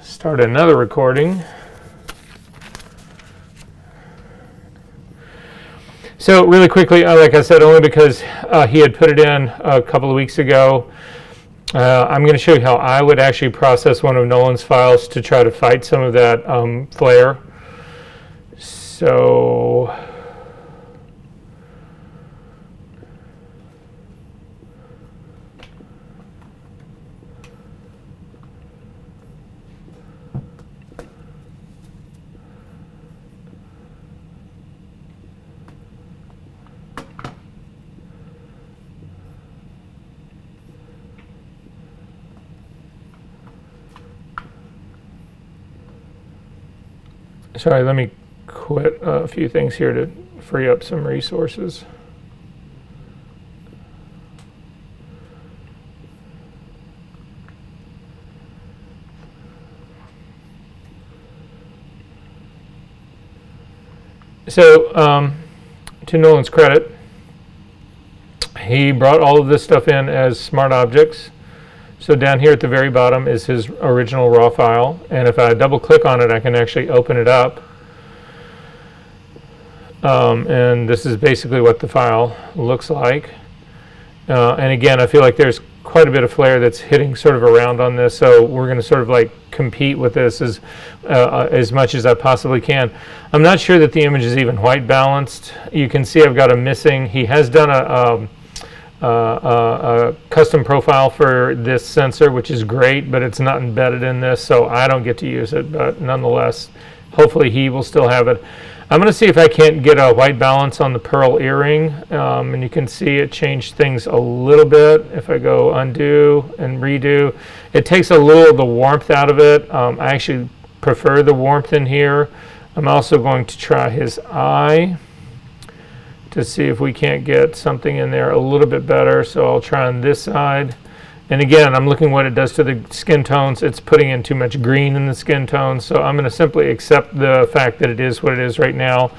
start another recording. So really quickly, like I said, only because he had put it in a couple of weeks ago, I'm going to show you how I would actually process one of Nolan's files to try to fight some of that flare. So sorry, let me quit a few things here to free up some resources. So, to Nolan's credit, he brought all of this stuff in as smart objects. So down here at the very bottom is his original raw file, and if I double click on it, I can actually open it up. And this is basically what the file looks like. And again, I feel like there's quite a bit of flare that's hitting sort of around on this, so we're going to sort of like compete with this as much as I possibly can. I'm not sure that the image is even white balanced. You can see I've got a missing. He has done a custom profile for this sensor, which is great, but it's not embedded in this, so I don't get to use it, but nonetheless, hopefully he will still have it. I'm going to see if I can't get a white balance on the pearl earring, and you can see it changed things a little bit. If I go undo and redo, it takes a little of the warmth out of it. I actually prefer the warmth in here. I'm also going to try his eye to see if we can't get something in there a little bit better. So I'll try on this side. And again, I'm looking what it does to the skin tones. It's putting in too much green in the skin tones. So I'm going to simply accept the fact that it is what it is right now.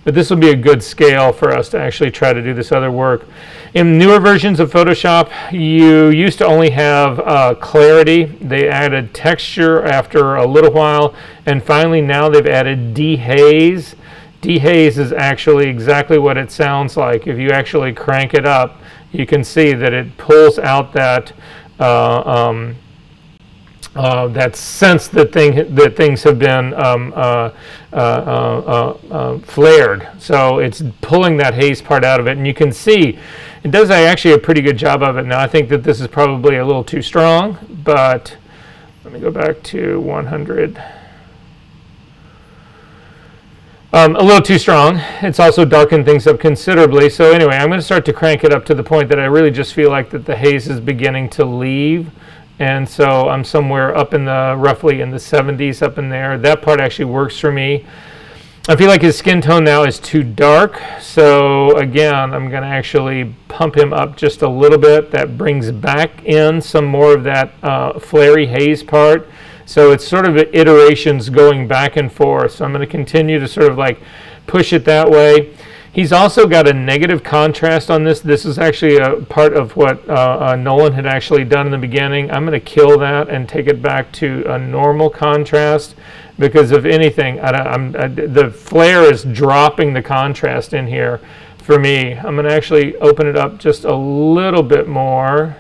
But this will be a good scale for us to actually try to do this other work. In newer versions of Photoshop, you used to only have clarity. They added texture after a little while. And finally, now they've added dehaze. Dehaze is actually exactly what it sounds like. If you actually crank it up, you can see that it pulls out that that sense that things have been flared. So it's pulling that haze part out of it, and you can see it does actually a pretty good job of it. Now I think that this is probably a little too strong, but let me go back to 100. A little too strong. It's also darkened things up considerably. So anyway, I'm going to start to crank it up to the point that I really just feel like that the haze is beginning to leave. And so I'm somewhere up in the, roughly in the 70s up in there. That part actually works for me. I feel like his skin tone now is too dark. So again, I'm going to actually pump him up just a little bit. That brings back in some more of that flary haze part. So it's sort of iterations going back and forth. So I'm going to continue to sort of like push it that way. He's also got a negative contrast on this. This is actually a part of what Nolan had actually done in the beginning. I'm going to kill that and take it back to a normal contrast, because if anything, the flare is dropping the contrast in here for me. I'm going to actually open it up just a little bit more.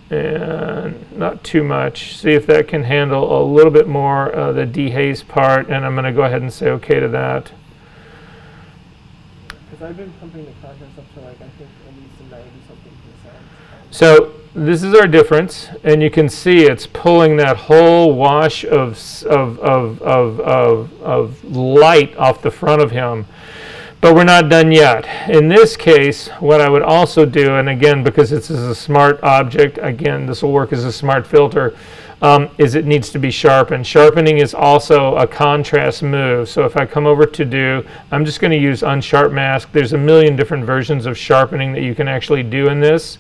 And not too much. See if that can handle a little bit more the dehaze part, and I'm going to go ahead and say okay to that. Because I've been pumping the contrast up to like I think at least 90-something%. So this is our difference, and you can see it's pulling that whole wash of light off the front of him. But we're not done yet. In this case, what I would also do, and again, because this is a smart object, again, this will work as a smart filter, is it needs to be sharpened. Sharpening is also a contrast move. So if I come over to do, I'm just going to use unsharp mask. There's a million different versions of sharpening that you can actually do in this.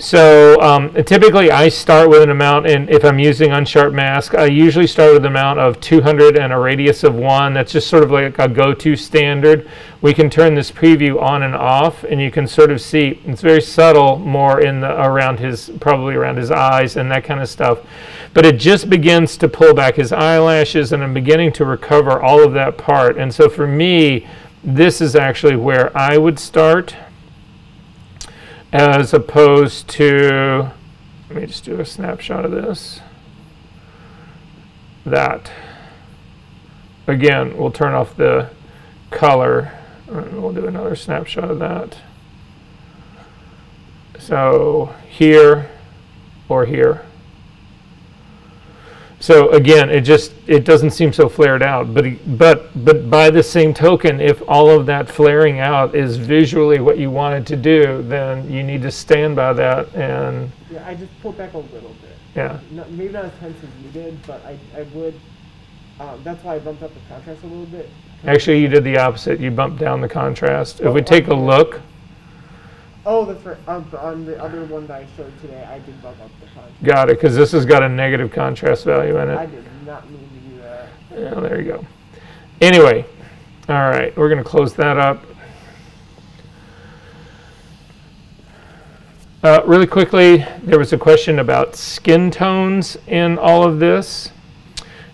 So typically I start with an amount, and if I'm using unsharp mask, I usually start with an amount of 200 and a radius of 1. That's just sort of like a go-to standard. We can turn this preview on and off, and you can sort of see it's very subtle, more in the probably around his eyes and that kind of stuff. But it just begins to pull back his eyelashes, and I'm beginning to recover all of that part. And so for me, this is actually where I would start, as opposed to, let me just do a snapshot of this. That. Again, we'll turn off the color, and we'll do another snapshot of that. So here or here. So again, it doesn't seem so flared out, but by the same token, if all of that flaring out is visually what you wanted to do, then you need to stand by that. And yeah, I just pulled back a little bit. Yeah. Maybe not as tense as you did, but I would. That's why I bumped up the contrast a little bit. Actually, you did the opposite. You bumped down the contrast. If we take a look. Oh, that's right. On the other one that I showed today, I did bump up the contrast. Got it, because this has got a negative contrast value in it. I did not mean to do that. Yeah, there you go. Anyway, all right, we're going to close that up. Really quickly, there was a question about skin tones in all of this,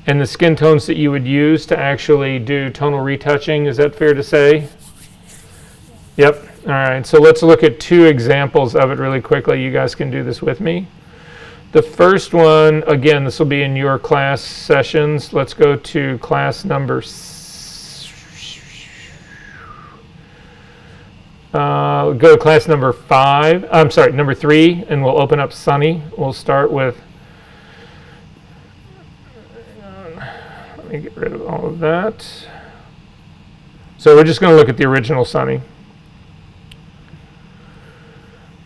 and the skin tones that you would use to actually do tonal retouching. Is that fair to say? Yep. All right, so let's look at 2 examples of it really quickly. You guys can do this with me. The first one, again, this will be in your class sessions. Let's go to class number go to class number 5. I'm sorry, number 3, and we'll open up Sunny. We'll start with, let me get rid of all of that. So we're just going to look at the original Sunny.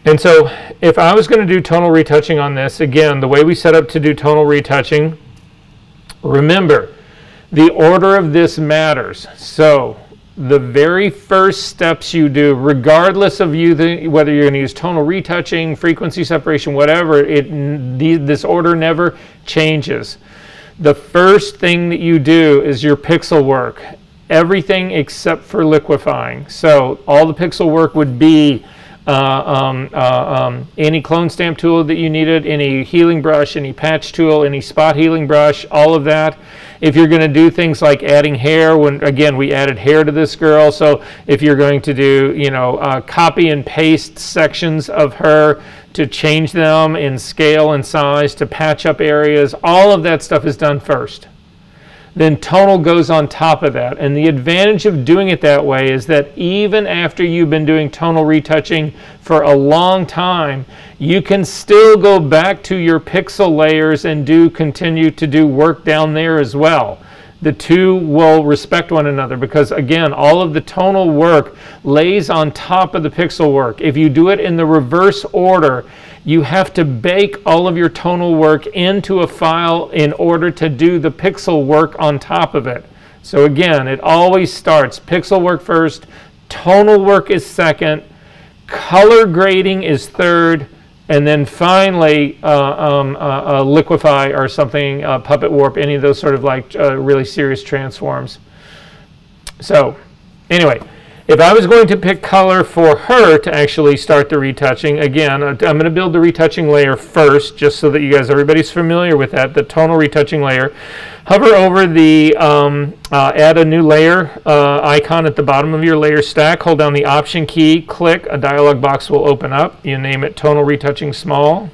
And so if I was going to do tonal retouching on this, again, the way we set up to do tonal retouching, remember, the order of this matters. So the very first steps you do, regardless of whether you're going to use tonal retouching, frequency separation, whatever, this order never changes. The first thing that you do is your pixel work, everything except for liquefying. So all the pixel work would be any clone stamp tool that you needed, any healing brush, any patch tool, any spot healing brush, all of that. If you're going to do things like adding hair, again, we added hair to this girl, so if you're going to do, copy and paste sections of her to change them in scale and size, to patch up areas, all of that stuff is done first. Then tonal goes on top of that. And the advantage of doing it that way is that even after you've been doing tonal retouching for a long time, you can still go back to your pixel layers and continue to do work down there as well. The two will respect one another because, again, all of the tonal work lays on top of the pixel work. If you do it in the reverse order, you have to bake all of your tonal work into a file in order to do the pixel work on top of it. So again, it always starts pixel work first, tonal work is second, color grading is third, and then finally liquefy or something, puppet warp, any of those sort of like really serious transforms. So anyway, if I was going to pick color for her to actually start the retouching, again, I'm going to build the retouching layer first, just so that everybody's familiar with that, the tonal retouching layer. Hover over the add a new layer icon at the bottom of your layer stack, hold down the Option key, click, a dialog box will open up. You name it Tonal Retouching Small.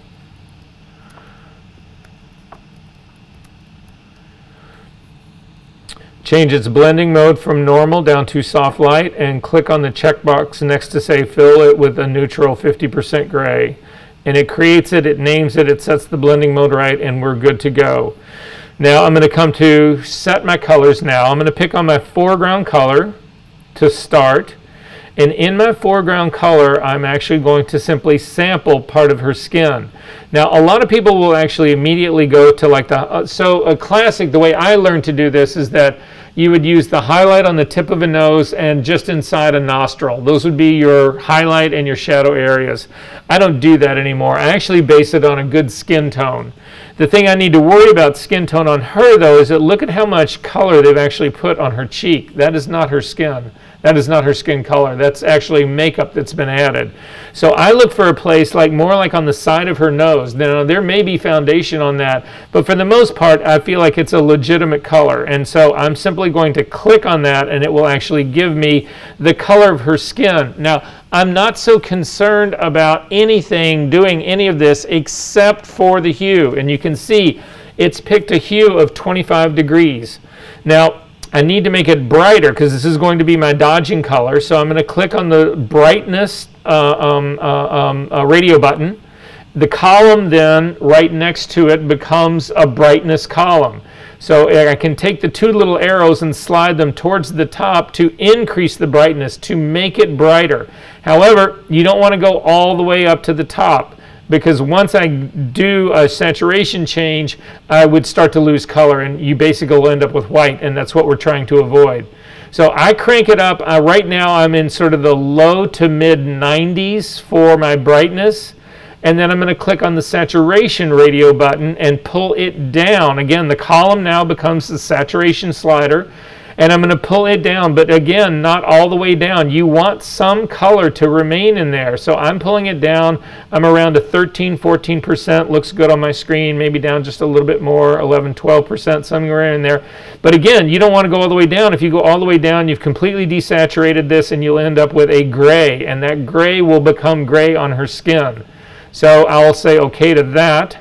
Change its blending mode from normal down to soft light and click on the checkbox next to say fill it with a neutral 50% gray. And it creates it, it names it, it sets the blending mode right, and we're good to go. Now I'm going to come to set my colors now. I'm going to pick on my foreground color to start. And in my foreground color, I'm actually going to simply sample part of her skin. Now, a lot of people will actually immediately go to like the, so a classic, the way I learned to do this is that you would use the highlight on the tip of a nose and just inside a nostril. Those would be your highlight and your shadow areas. I don't do that anymore. I actually base it on a good skin tone. The thing I need to worry about skin tone on her, though, is that look at how much color they've actually put on her cheek. That is not her skin. That is not her skin color. That's actually makeup that's been added. So I look for a place like more like on the side of her nose. Now, there may be foundation on that, but for the most part, I feel like it's a legitimate color. And so I'm simply going to click on that, and it will actually give me the color of her skin. Now, I'm not so concerned about anything doing any of this except for the hue. And you can see it's picked a hue of 25 degrees. Now, I need to make it brighter because this is going to be my dodging color. So I'm going to click on the brightness radio button. The column then right next to it becomes a brightness column. So I can take the two little arrows and slide them towards the top to increase the brightness, to make it brighter. However, you don't want to go all the way up to the top, because once I do a saturation change, I would start to lose color, and you basically will end up with white, and that's what we're trying to avoid. So I crank it up. Right now I'm in sort of the low to mid 90s for my brightness, and then I'm going to click on the saturation radio button and pull it down. Again, the column now becomes the saturation slider, and I'm going to pull it down, but again, not all the way down. You want some color to remain in there. So I'm pulling it down. I'm around a 13, 14%. Looks good on my screen. Maybe down just a little bit more, 11, 12%, somewhere in there. But again, you don't want to go all the way down. If you go all the way down, you've completely desaturated this, and you'll end up with a gray, and that gray will become gray on her skin. So I'll say OK to that.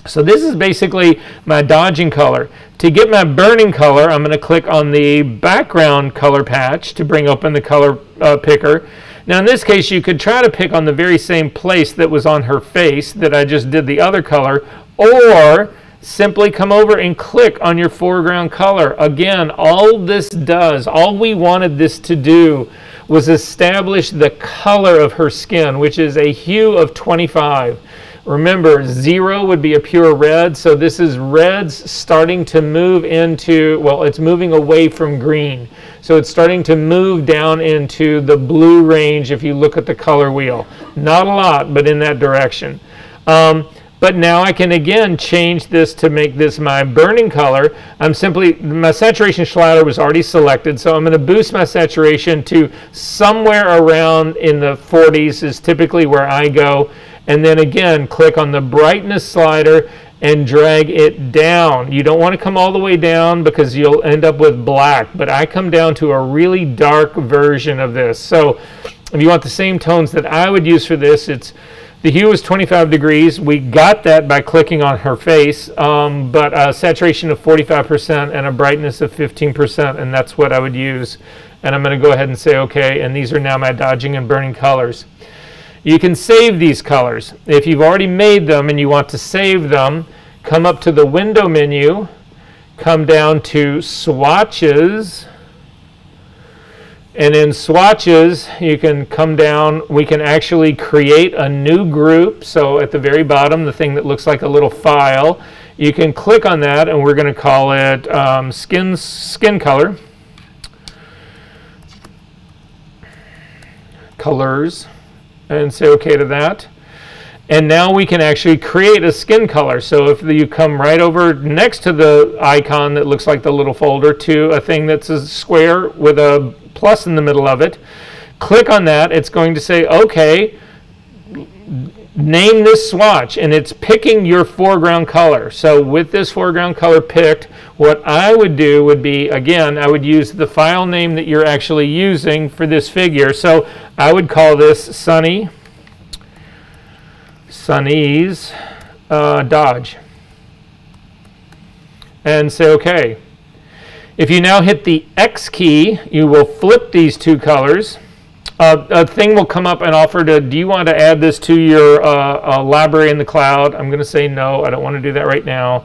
So this is basically my dodging color. To get my burning color, I'm going to click on the background color patch to bring open the color picker. Now in this case, you could try to pick on the very same place that was on her face that I just did the other color, or simply come over and click on your foreground color. Again, all this does, all we wanted this to do was establish the color of her skin, which is a hue of 25. Remember, 0 would be a pure red, so this is reds starting to move into, well, it's moving away from green. So it's starting to move down into the blue range if you look at the color wheel. Not a lot, but in that direction. But now I can again change this to make this my burning color. My saturation slider was already selected, so I'm going to boost my saturation to somewhere around in the 40s is typically where I go. And then again, click on the brightness slider and drag it down. You don't want to come all the way down because you'll end up with black, but I come down to a really dark version of this. So if you want the same tones that I would use for this, the hue is 25 degrees. We got that by clicking on her face, but a saturation of 45% and a brightness of 15%, and that's what I would use. And I'm going to go ahead and say OK, and these are now my dodging and burning colors. You can save these colors. If you've already made them and you want to save them, come up to the window menu, come down to swatches, and in swatches you can come down. We can actually create a new group. So at the very bottom, the thing that looks like a little file, you can click on that, and we're going to call it skin color, colors, and say OK to that. And now we can actually create a skin color. So if you come right over next to the icon that looks like the little folder to a thing that's a square with a plus in the middle of it, click on that. It's going to say, OK, name this swatch, and it's picking your foreground color. So with this foreground color picked, what I would do would be, again, I would use the file name that you're actually using for this figure. So I would call this Sunny's Dodge, and say OK. If you now hit the X key, you will flip these two colors. A thing will come up and offer to, do you want to add this to your library in the cloud? I'm going to say no, I don't want to do that right now.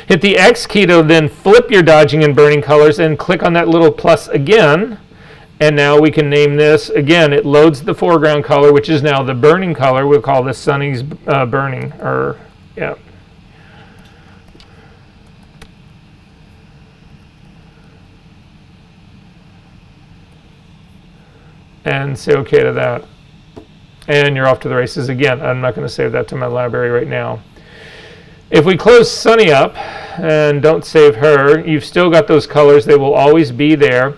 Hit the X key to then flip your dodging and burning colors, and click on that little plus again. And now we can name this. Again, it loads the foreground color, which is now the burning color. We'll call this Sunny's Burning, or yeah. and say okay to that. And you're off to the races again. I'm not going to save that to my library right now. If we close Sunny up and don't save her, you've still got those colors. They will always be there.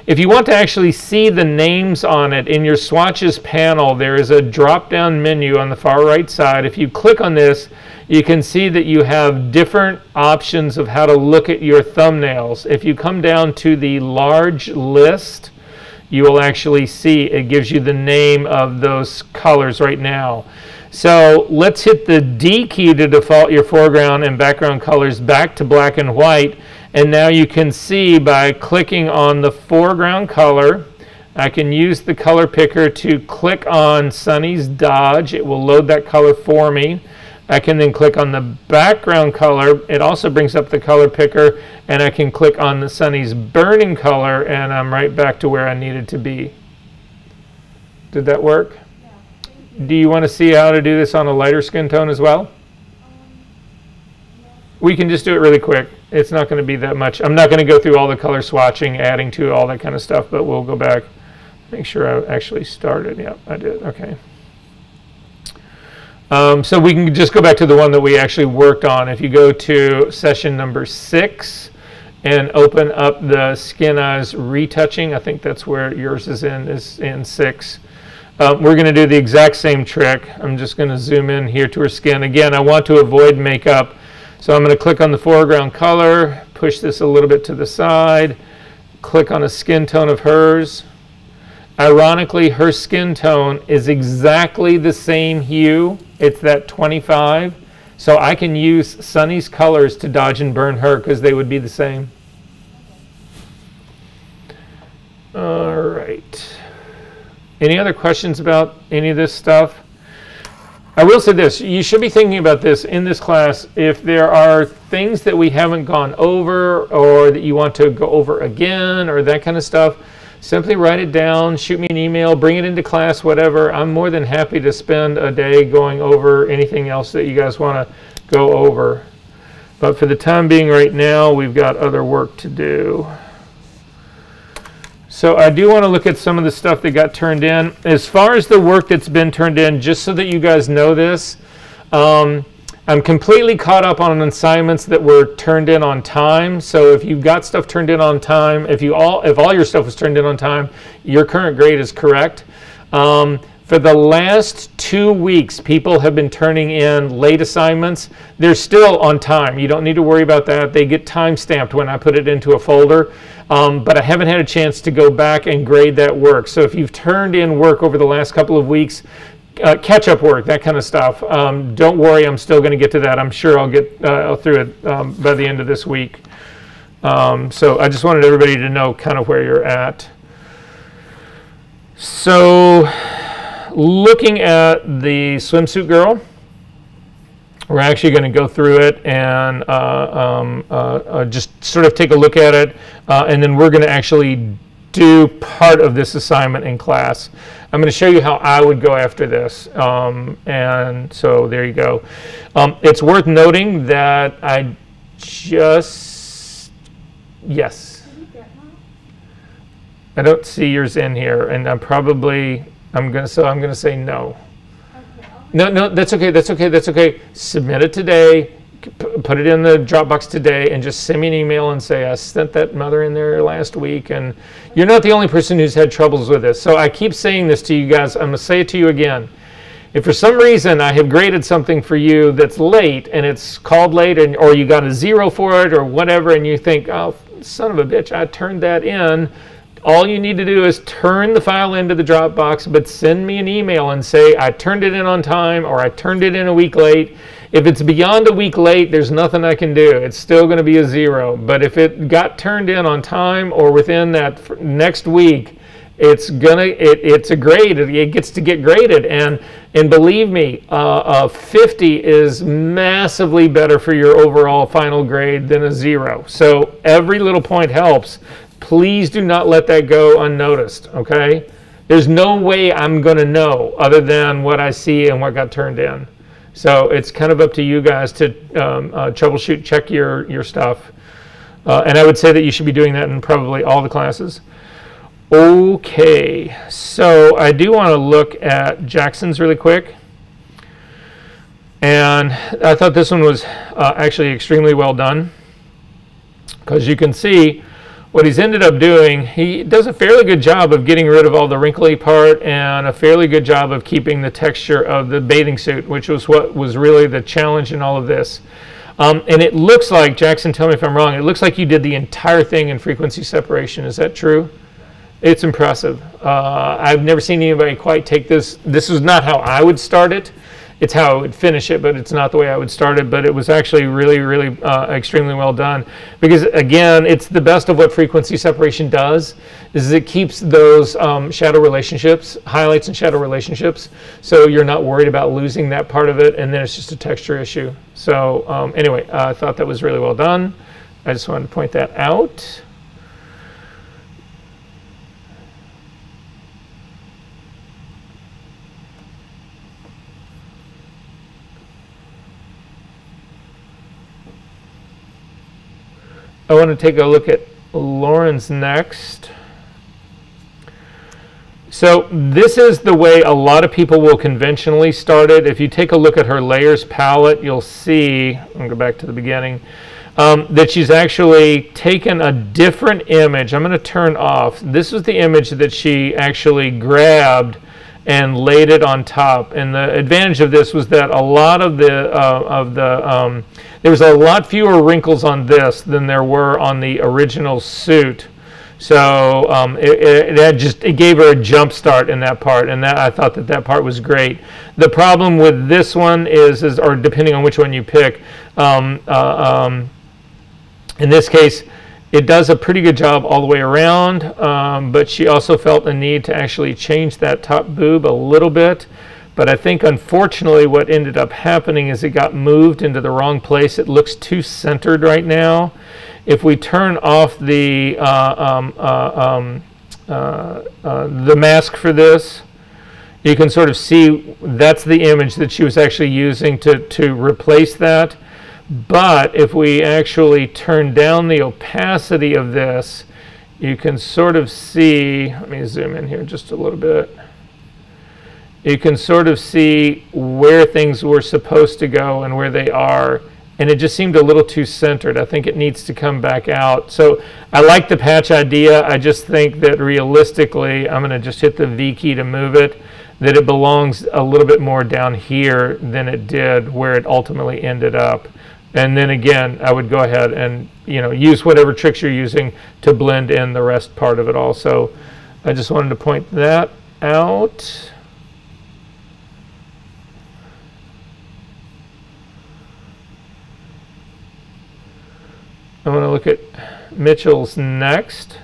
If you want to actually see the names on it, in your swatches panel, there is a drop-down menu on the far right side. If you click on this, you can see that you have different options of how to look at your thumbnails. If you come down to the large list, you will actually see it gives you the name of those colors right now. So let's hit the D key to default your foreground and background colors back to black and white. And now you can see by clicking on the foreground color, I can use the color picker to click on Sunny's Dodge. It will load that color for me. I can then click on the background color. It also brings up the color picker, and I can click on the Sunny's Burning color, and I'm right back to where I needed to be. Did that work? Do you want to see how to do this on a lighter skin tone as well? We can just do it really quick. It's not going to be that much. I'm not going to go through all the color swatching, adding to all that kind of stuff, but we'll go back, make sure I actually started. Yeah, I did. Okay. So we can just go back to the one that we actually worked on. If you go to session number 6 and open up the Skin Eyes Retouching, I think that's where yours is in 6. We're going to do the exact same trick. I'm just going to zoom in here to her skin. Again, I want to avoid makeup, so I'm going to click on the foreground color, push this a little bit to the side, click on a skin tone of hers. Ironically, her skin tone is exactly the same hue. It's that 25. So I can use Sunny's colors to dodge and burn her because they would be the same. All right. Any other questions about any of this stuff? I will say this, you should be thinking about this in this class. If there are things that we haven't gone over or that you want to go over again or that kind of stuff, simply write it down, shoot me an email, bring it into class, whatever. I'm more than happy to spend a day going over anything else that you guys want to go over. But for the time being right now, we've got other work to do. So I do want to look at some of the stuff that got turned in. As far as the work that's been turned in, just so that you guys know this, I'm completely caught up on assignments that were turned in on time. So if you've got stuff turned in on time, if all your stuff was turned in on time, your current grade is correct. For the last 2 weeks, people have been turning in late assignments. They're still on time. You don't need to worry about that. They get time stamped when I put it into a folder. But I haven't had a chance to go back and grade that work. So if you've turned in work over the last couple of weeks, catch-up work, that kind of stuff, don't worry, I'm still going to get to that. I'm sure I'll get through it by the end of this week. So I just wanted everybody to know kind of where you're at. So looking at the swimsuit girl, we're actually going to go through it and just sort of take a look at it, and then we're going to actually do part of this assignment in class. I'm going to show you how I would go after this, and so there you go. It's worth noting that I just, yes, I don't see yours in here, and I'm going to say no. No, that's okay, that's okay, that's okay. Submit it today, put it in the Dropbox today, and just send me an email and say, I sent that mother in there last week, and you're not the only person who's had troubles with this. So I keep saying this to you guys. I'm going to say it to you again. If for some reason I have graded something for you that's late, and it's called late, or you got a 0 for it, or whatever, and you think, oh, son of a bitch, I turned that in, all you need to do is turn the file into the Dropbox, but send me an email and say, I turned it in on time, or I turned it in a week late. If it's beyond a week late, there's nothing I can do. It's still going to be a 0. But if it got turned in on time or within that next week, it's a grade. It gets to get graded. And believe me, 50 is massively better for your overall final grade than a 0. So every little point helps. Please do not let that go unnoticed, okay? There's no way I'm going to know other than what I see and what got turned in. So it's kind of up to you guys to troubleshoot, check your stuff. And I would say that you should be doing that in probably all the classes. Okay, so I do want to look at Jackson's really quick. And I thought this one was actually extremely well done, because you can see what he's ended up doing. He does a fairly good job of getting rid of all the wrinkly part and a fairly good job of keeping the texture of the bathing suit, which was what was really the challenge in all of this. And it looks like, Jackson, tell me if I'm wrong, it looks like you did the entire thing in frequency separation. Is that true? It's impressive. I've never seen anybody quite take this. This is not how I would start it. It's how I would finish it, but it's not the way I would start it. But it was actually really, really extremely well done. Because, again, it's the best of what frequency separation does, is it keeps those shadow relationships, highlights and shadow relationships, so you're not worried about losing that part of it, and then it's just a texture issue. So anyway, I thought that was really well done. I just wanted to point that out. I want to take a look at Lauren's next. So this is the way a lot of people will conventionally start it. If you take a look at her layers palette, you'll see, I'll go back to the beginning, that she's actually taken a different image. I'm going to turn off. This was the image that she actually grabbed and laid it on top. And the advantage of this was that a lot of there was a lot fewer wrinkles on this than there were on the original suit. So it gave her a jump start in that part, and that I thought that part was great. The problem with this one is or depending on which one you pick, in this case, it does a pretty good job all the way around, but she also felt the need to actually change that top boob a little bit. But I think, unfortunately, what ended up happening is it got moved into the wrong place. It looks too centered right now. If we turn off the mask for this, you can sort of see that's the image that she was actually using to replace that. But if we actually turn down the opacity of this, you can sort of see, let me zoom in here just a little bit. You can sort of see where things were supposed to go and where they are, and it just seemed a little too centered. I think it needs to come back out. So I like the patch idea. I just think that realistically, I'm going to just hit the V key to move it, that it belongs a little bit more down here than it did where it ultimately ended up. And then again, I would go ahead and use whatever tricks you're using to blend in the rest part of it all. So I just wanted to point that out. I want to look at Mitchell's next.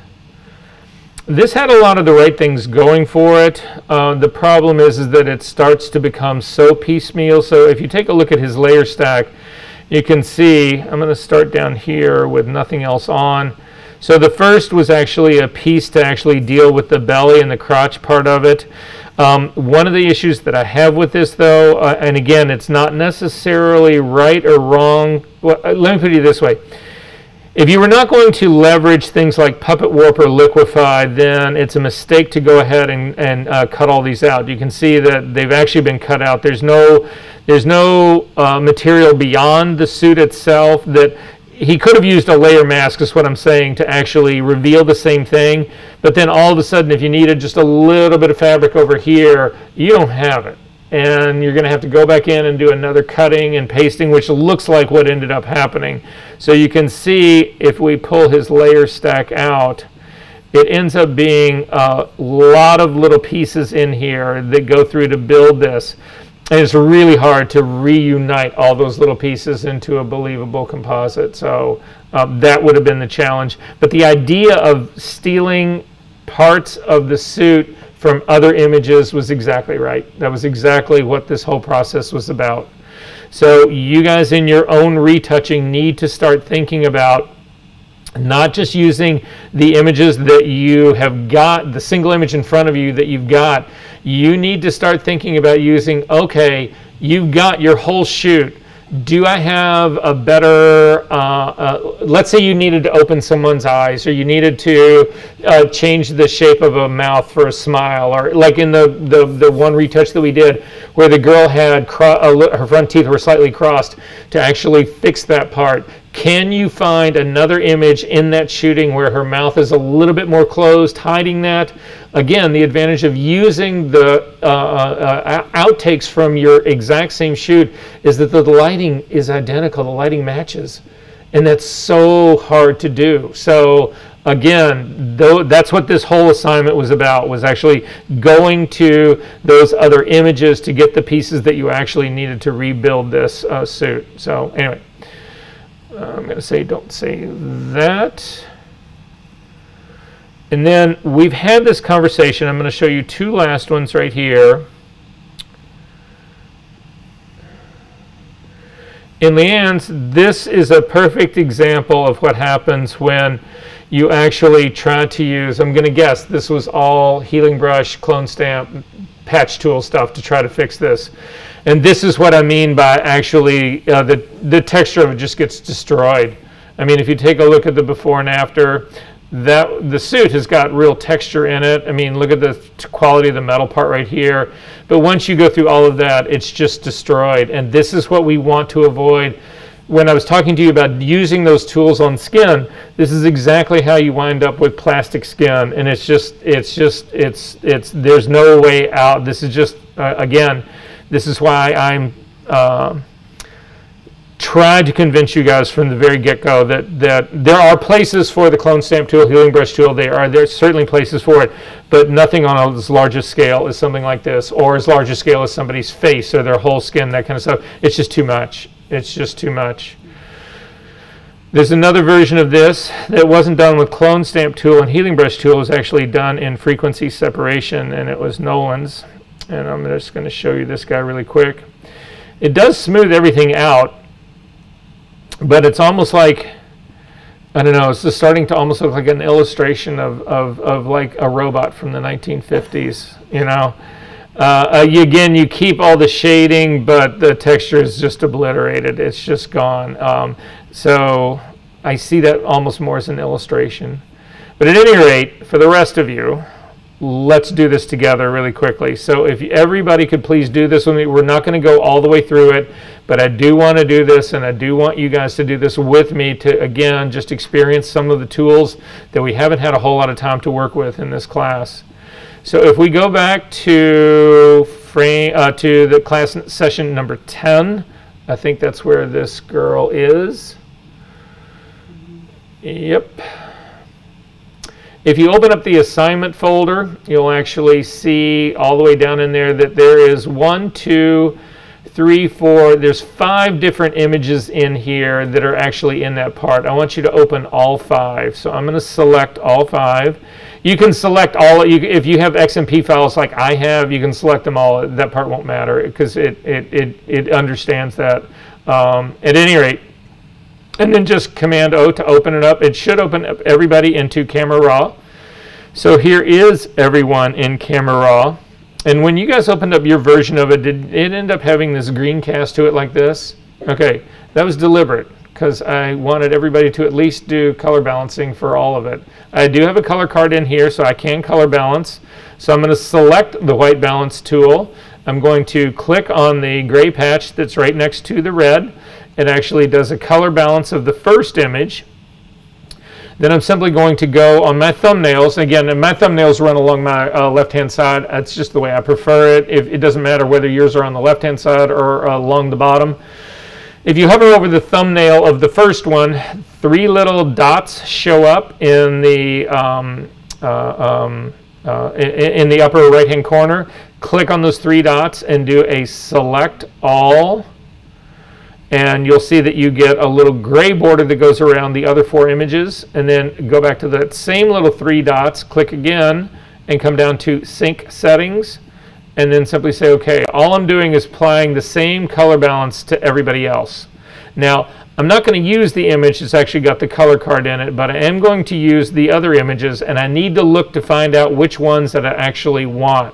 This had a lot of the right things going for it. The problem is that it starts to become so piecemeal. So if you take a look at his layer stack, you can see, I'm going to start down here with nothing else on. So the first was actually a piece to actually deal with the belly and the crotch part of it. One of the issues that I have with this, though, and again, it's not necessarily right or wrong. Well, let me put it this way. If you were not going to leverage things like Puppet Warp or Liquify, then it's a mistake to go ahead and cut all these out. You can see that they've actually been cut out. There's no material beyond the suit itself. That he could have used a layer mask, is what I'm saying, to actually reveal the same thing. But then all of a sudden, if you needed just a little bit of fabric over here, you don't have it. And you're going to have to go back in and do another cutting and pasting, which looks like what ended up happening. So you can see if we pull his layer stack out, it ends up being a lot of little pieces in here that go through to build this. And it's really hard to reunite all those little pieces into a believable composite. So that would have been the challenge. But the idea of stealing parts of the suit from other images was exactly right. That was exactly what this whole process was about. So you guys in your own retouching need to start thinking about not just using the images that you have got, the single image in front of you that you've got. You need to start thinking about using, okay, you've got your whole shoot. Do I have a better, let's say you needed to open someone's eyes, or you needed to change the shape of a mouth for a smile, or like in the one retouch that we did where the girl had her front teeth were slightly crossed, to actually fix that part. Can you find another image in that shooting where her mouth is a little bit more closed, hiding that? Again, the advantage of using the outtakes from your exact same shoot is that the lighting is identical, the lighting matches. And that's so hard to do. So again, that's what this whole assignment was about, was actually going to those other images to get the pieces that you actually needed to rebuild this suit. So anyway. I'm going to say don't say that. And then we've had this conversation. I'm going to show you two last ones right here. In Leanne's, this is a perfect example of what happens when you actually try to use, I'm going to guess this was all healing brush, clone stamp, patch tool stuff to try to fix this. And this is what I mean by actually the texture of it just gets destroyed. I mean, if you take a look at the before and after, the suit has got real texture in it. I mean, look at the quality of the metal part right here. But once you go through all of that, it's just destroyed. And this is what we want to avoid. When I was talking to you about using those tools on skin, this is exactly how you wind up with plastic skin. And there's no way out. This is just, again, this is why I'm tried to convince you guys from the very get-go that there are places for the clone stamp tool, healing brush tool. There's certainly places for it, but nothing on as large a scale as something like this, or as large a scale as somebody's face or their whole skin, that kind of stuff. It's just too much. It's just too much. There's another version of this that wasn't done with clone stamp tool and healing brush tool. It was actually done in frequency separation, and it was Nolan's. And I'm just going to show you this guy really quick. It does smooth everything out, but it's almost like, I don't know, it's just starting to almost look like an illustration of like a robot from the 1950s, you know. Again, you keep all the shading, but the texture is just obliterated. It's just gone. So I see that almost more as an illustration. But at any rate, for the rest of you, let's do this together really quickly. So if everybody could please do this with me. We're not going to go all the way through it, but I do want to do this, and I do want you guys to do this with me to, again, just experience some of the tools that we haven't had a whole lot of time to work with in this class. So if we go back to the class session number 10, I think that's where this girl is. Yep. If you open up the assignment folder, you'll actually see all the way down in there that there is 1, 2, 3, 4, there's 5 different images in here that are actually in that part. I want you to open all 5. So I'm going to select all 5. You can select all, if you have XMP files like I have, you can select them all. That part won't matter because it understands that. At any rate, and then just Command O to open it up. It should open up everybody into Camera Raw. So here is everyone in Camera Raw. And when you guys opened up your version of it, did it end up having this green cast to it like this? Okay, that was deliberate because I wanted everybody to at least do color balancing for all of it. I do have a color card in here, so I can color balance. So I'm going to select the white balance tool. I'm going to click on the gray patch that's right next to the red. It actually does a color balance of the first image. Then I'm simply going to go on my thumbnails. Again, my thumbnails run along my left-hand side. That's just the way I prefer it. It doesn't matter whether yours are on the left-hand side or along the bottom. If you hover over the thumbnail of the first one, 3 little dots show up in the upper right-hand corner. Click on those 3 dots and do a select all. And you'll see that you get a little gray border that goes around the other 4 images. And then go back to that same little 3 dots, click again, and come down to Sync Settings. And then simply say, OK, all I'm doing is applying the same color balance to everybody else. Now, I'm not going to use the image that's actually got the color card in it, but I am going to use the other images, and I need to look to find out which ones that I actually want.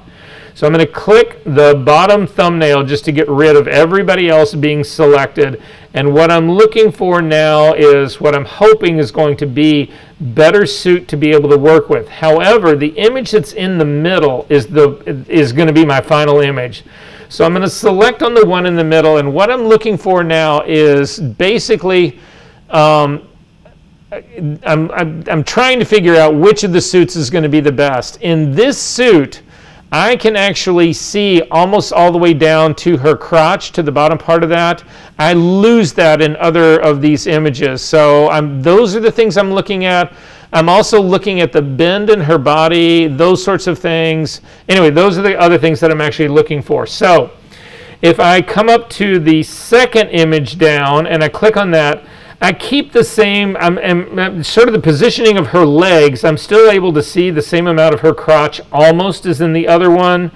So I'm going to click the bottom thumbnail just to get rid of everybody else being selected. And what I'm looking for now is what I'm hoping is going to be better suit to be able to work with. However, the image that's in the middle is going to be my final image. So I'm going to select on the one in the middle, and what I'm looking for now is basically I'm trying to figure out which of the suits is going to be the best. In this suit, I can actually see almost all the way down to her crotch, to the bottom part of that. I lose that in other of these images. So those are the things I'm looking at. I'm also looking at the bend in her body, those sorts of things. Anyway, those are the other things that I'm actually looking for. So if I come up to the second image down and I click on that, I keep the same, I'm sort of the positioning of her legs. I'm still able to see the same amount of her crotch almost as in the other one.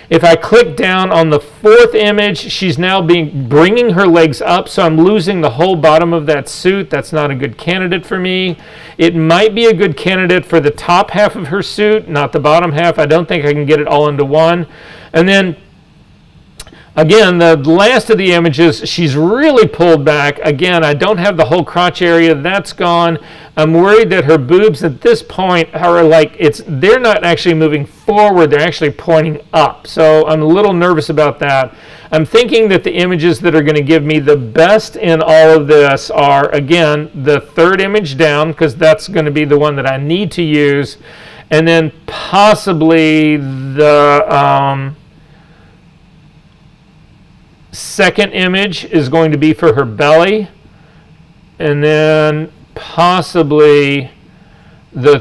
If I click down on the fourth image, she's now bringing her legs up, so I'm losing the whole bottom of that suit. That's not a good candidate for me. It might be a good candidate for the top half of her suit, not the bottom half. I don't think I can get it all into one. And then again, the last of the images, she's really pulled back. Again, I don't have the whole crotch area. That's gone. I'm worried that her boobs at this point are they're not actually moving forward. They're actually pointing up. So I'm a little nervous about that. I'm thinking that the images that are going to give me the best in all of this are, again, the third image down, because that's going to be the one that I need to use. And then possibly the second image is going to be for her belly, and then possibly the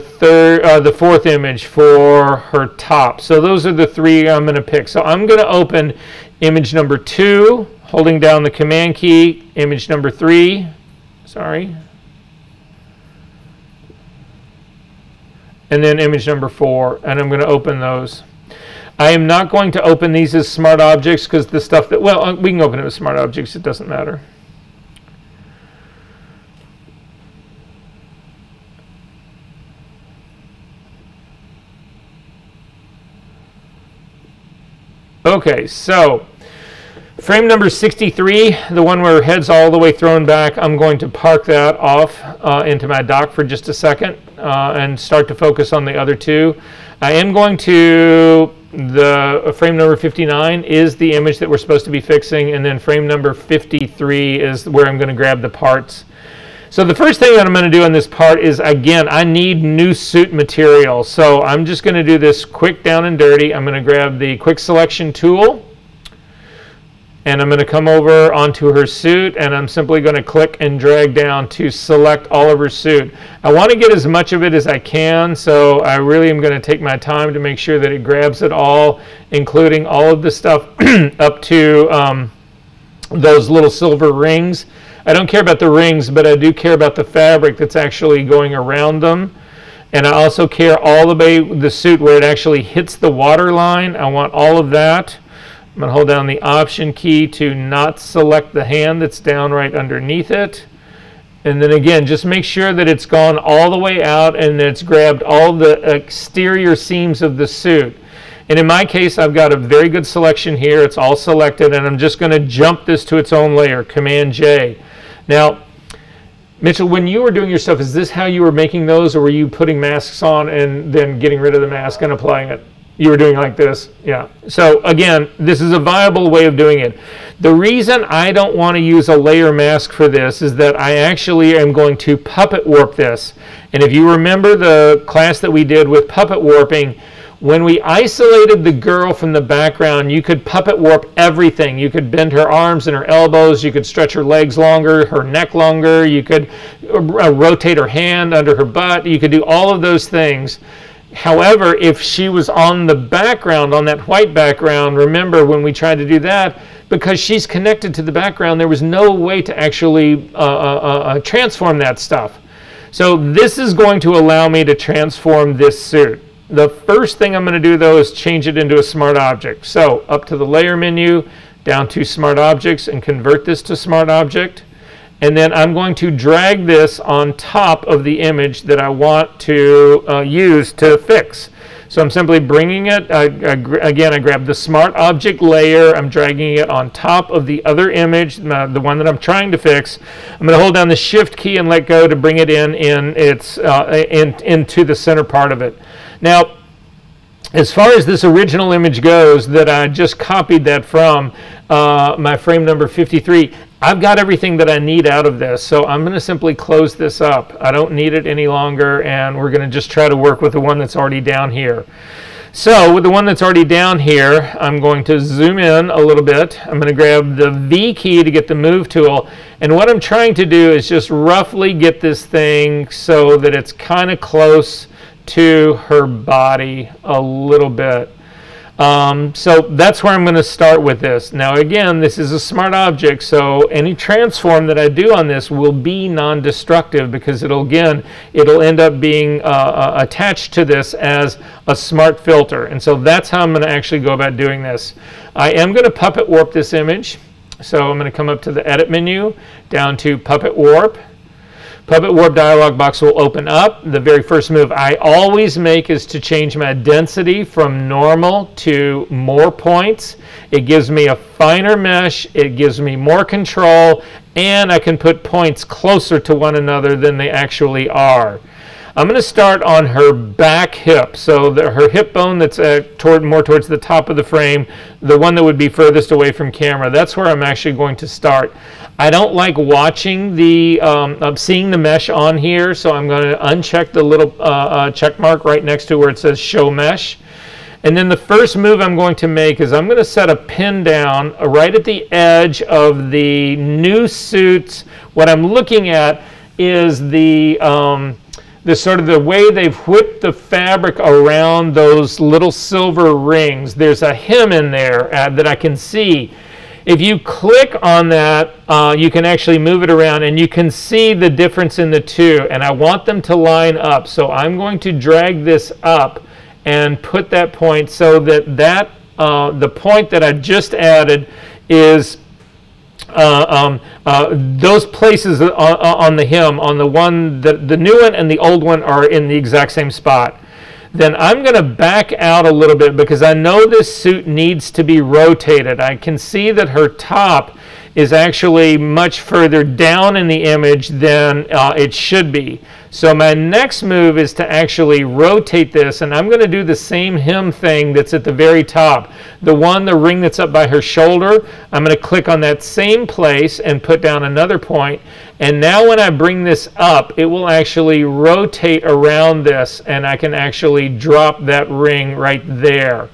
fourth image for her top. So those are the three I'm going to pick. So I'm going to open image number 2, holding down the command key, image number 3, sorry, and then image number 4, and I'm going to open those. I am not going to open these as smart objects because the stuff that, well, we can open it as smart objects, it doesn't matter. Okay, so frame number 63, the one where her head's all the way thrown back, I'm going to park that off into my dock for just a second and start to focus on the other two. I am going to, the frame number 59 is the image that we're supposed to be fixing, and then frame number 53 is where I'm going to grab the parts. So the first thing that I'm going to do on this part is, again, I need new suit material. So I'm just going to do this quick down and dirty. I'm going to grab the quick selection tool, and I'm going to come over onto her suit, and I'm simply going to click and drag down to select all of her suit. I want to get as much of it as I can, so I really am going to take my time to make sure that it grabs it all, including all of the stuff up to those little silver rings. I don't care about the rings, but I do care about the fabric that's actually going around them. And I also care all the way the suit where it actually hits the water line. I want all of that. I'm going to hold down the Option key to not select the hand that's down right underneath it. And then again, just make sure that it's gone all the way out and that it's grabbed all the exterior seams of the suit. And in my case, I've got a very good selection here. It's all selected, and I'm just going to jump this to its own layer, Command J. Now, Mitchell, when you were doing your stuff, is this how you were making those, or were you putting masks on and then getting rid of the mask and applying it? You were doing like this? Yeah. So again, this is a viable way of doing it. The reason I don't want to use a layer mask for this is that I actually am going to puppet warp this. And if you remember the class that we did with puppet warping, when we isolated the girl from the background, you could puppet warp everything. You could bend her arms and her elbows. You could stretch her legs longer, her neck longer. You could rotate her hand under her butt. You could do all of those things. However, if she was on the background, on that white background, remember when we tried to do that, because she's connected to the background, there was no way to actually transform that stuff. So this is going to allow me to transform this suit. The first thing I'm going to do, though, is change it into a smart object. So up to the layer menu, down to smart objects, and convert this to smart object. And then I'm going to drag this on top of the image that I want to use to fix. So I'm simply bringing it, again, I grab the Smart Object layer, I'm dragging it on top of the other image, the one that I'm trying to fix. I'm going to hold down the Shift key and let go to bring it into the center part of it. Now, as far as this original image goes that I just copied that from my frame number 53, I've got everything that I need out of this, so I'm going to simply close this up. I don't need it any longer, and we're going to just try to work with the one that's already down here. So with the one that's already down here, I'm going to zoom in a little bit. I'm going to grab the V key to get the move tool, and what I'm trying to do is just roughly get this thing so that it's kind of close to her body a little bit. So that's where I'm going to start with this. Now again, this is a smart object, so any transform that I do on this will be non-destructive because it'll end up being attached to this as a smart filter. And so that's how I'm going to actually go about doing this. I am going to puppet warp this image. So I'm going to come up to the edit menu, down to puppet warp. Puppet Warp dialog box will open up. The very first move I always make is to change my density from normal to more points. It gives me a finer mesh, it gives me more control, and I can put points closer to one another than they actually are. I'm going to start on her back hip, so her hip bone that's more towards the top of the frame, the one that would be furthest away from camera. That's where I'm actually going to start. I don't like watching seeing the mesh on here, so I'm going to uncheck the little check mark right next to where it says Show Mesh. And then the first move I'm going to make is I'm going to set a pin down right at the edge of the new suits. What I'm looking at is the sort of the way they've whipped the fabric around those little silver rings. There's a hem in there that I can see. If you click on that, you can actually move it around and you can see the difference in the two, and I want them to line up. So I'm going to drag this up and put that point so that the point that I just added is those places on the hem, on the one, the new one and the old one are in the exact same spot. Then I'm going to back out a little bit because I know this suit needs to be rotated. I can see that her top is actually much further down in the image than it should be. So my next move is to actually rotate this, and I'm going to do the same hem thing that's at the very top. The ring that's up by her shoulder, I'm going to click on that same place and put down another point. And now when I bring this up, it will actually rotate around this, and I can actually drop that ring right there.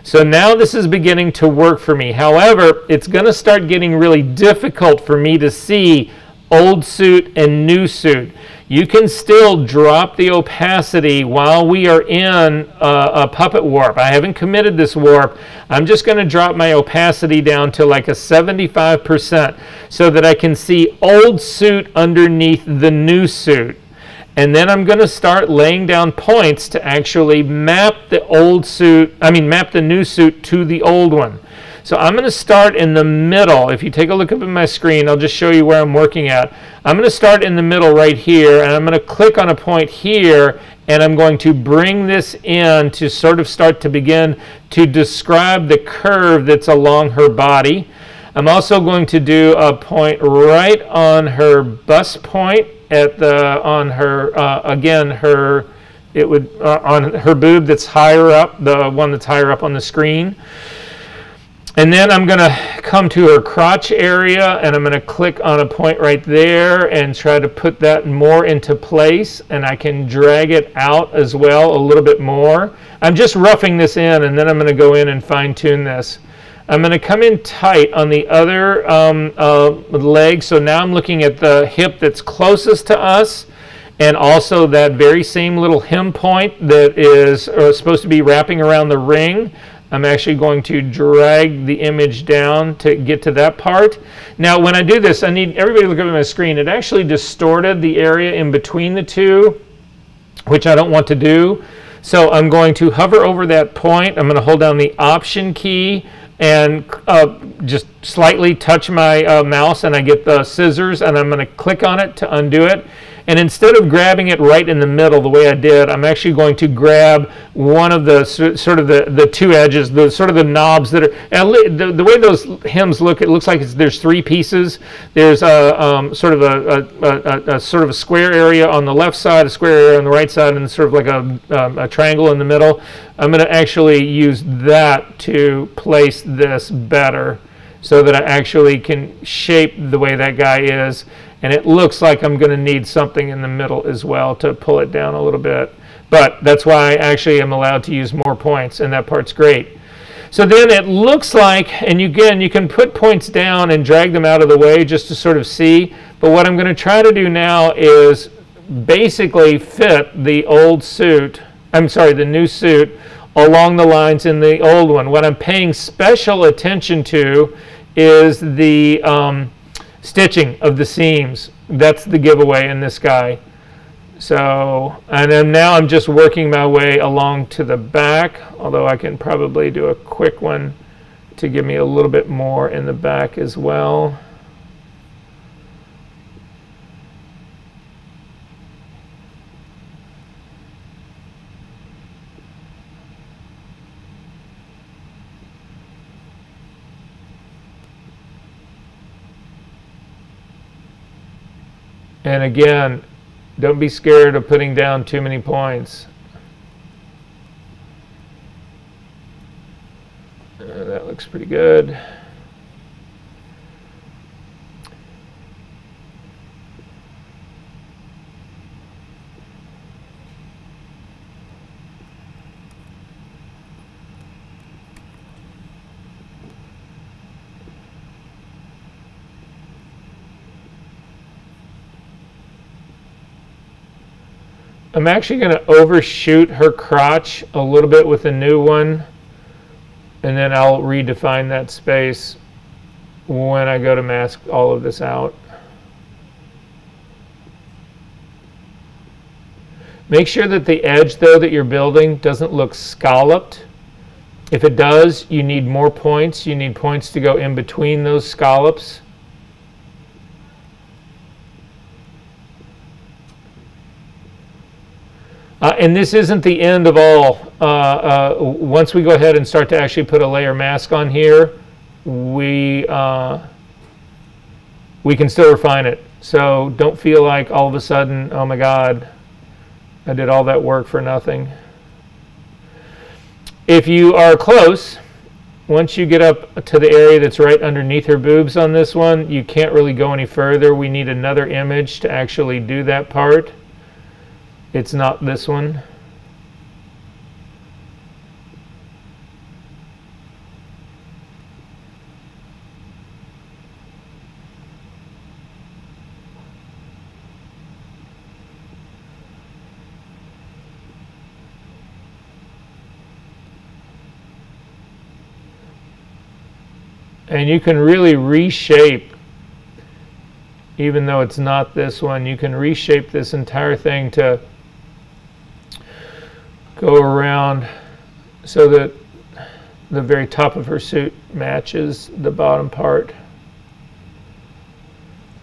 So now this is beginning to work for me. However, it's going to start getting really difficult for me to see old suit and new suit. You can still drop the opacity while we are in a puppet warp. I haven't committed this warp. I'm just going to drop my opacity down to like a 75% so that I can see old suit underneath the new suit. And then I'm going to start laying down points to actually map the new suit to the old one. So I'm going to start in the middle. If you take a look up at my screen, I'll just show you where I'm working at. I'm going to start in the middle right here, and I'm going to click on a point here, and I'm going to bring this in to sort of start to begin to describe the curve that's along her body. I'm also going to do a point right on her bust point on her boob that's higher up, the one that's higher up on the screen. And then I'm going to come to her crotch area, and I'm going to click on a point right there and try to put that more into place, and I can drag it out as well a little bit more. I'm just roughing this in, and then I'm going to go in and fine-tune this. I'm going to come in tight on the other leg, so now I'm looking at the hip that's closest to us, and also that very same little hem point that is supposed to be wrapping around the ring. I'm actually going to drag the image down to get to that part. Now when I do this, I need everybody to look up at my screen. It actually distorted the area in between the two, which I don't want to do. So I'm going to hover over that point. I'm going to hold down the Option key and just slightly touch my mouse and I get the scissors and I'm going to click on it to undo it. And instead of grabbing it right in the middle the way I did, I'm actually going to grab one of the sort of the two edges, the sort of the knobs that are, and the way those hems look, it looks like there's three pieces. There's a sort of a square area on the left side, a square area on the right side, and sort of like a triangle in the middle. I'm going to actually use that to place this better so that I actually can shape the way that guy is. And it looks like I'm going to need something in the middle as well to pull it down a little bit. But that's why I actually am allowed to use more points, and that part's great. So then it looks like, and again, you can put points down and drag them out of the way just to sort of see. But what I'm going to try to do now is basically fit the old suit, the new suit, along the lines in the old one. What I'm paying special attention to is the stitching of the seams. That's the giveaway in this guy. So, and then now I'm just working my way along to the back, although I can probably do a quick one to give me a little bit more in the back as well. And again, don't be scared of putting down too many points. That looks pretty good. I'm actually going to overshoot her crotch a little bit with a new one, and then I'll redefine that space when I go to mask all of this out. Make sure that the edge, though, that you're building doesn't look scalloped. If it does, you need more points. You need points to go in between those scallops. And this isn't the end of all. Once we go ahead and start to actually put a layer mask on here, we can still refine it. So don't feel like all of a sudden, oh my God, I did all that work for nothing. If you are close, once you get up to the area that's right underneath her boobs on this one, you can't really go any further. We need another image to actually do that part. It's not this one. And you can really reshape, even though it's not this one, you can reshape this entire thing to go around so that the very top of her suit matches the bottom part.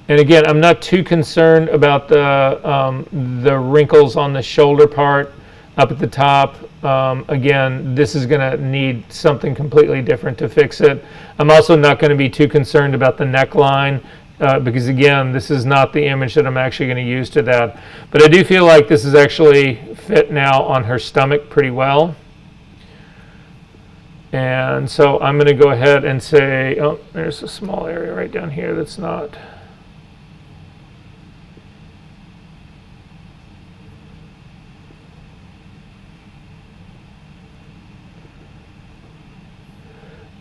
And again, I'm not too concerned about the wrinkles on the shoulder part up at the top. Again, this is going to need something completely different to fix it. I'm also not going to be too concerned about the neckline. Because again, this is not the image that I'm actually going to use to that. But I do feel like this is actually fit now on her stomach pretty well. And so I'm going to go ahead and say, oh, there's a small area right down here that's not.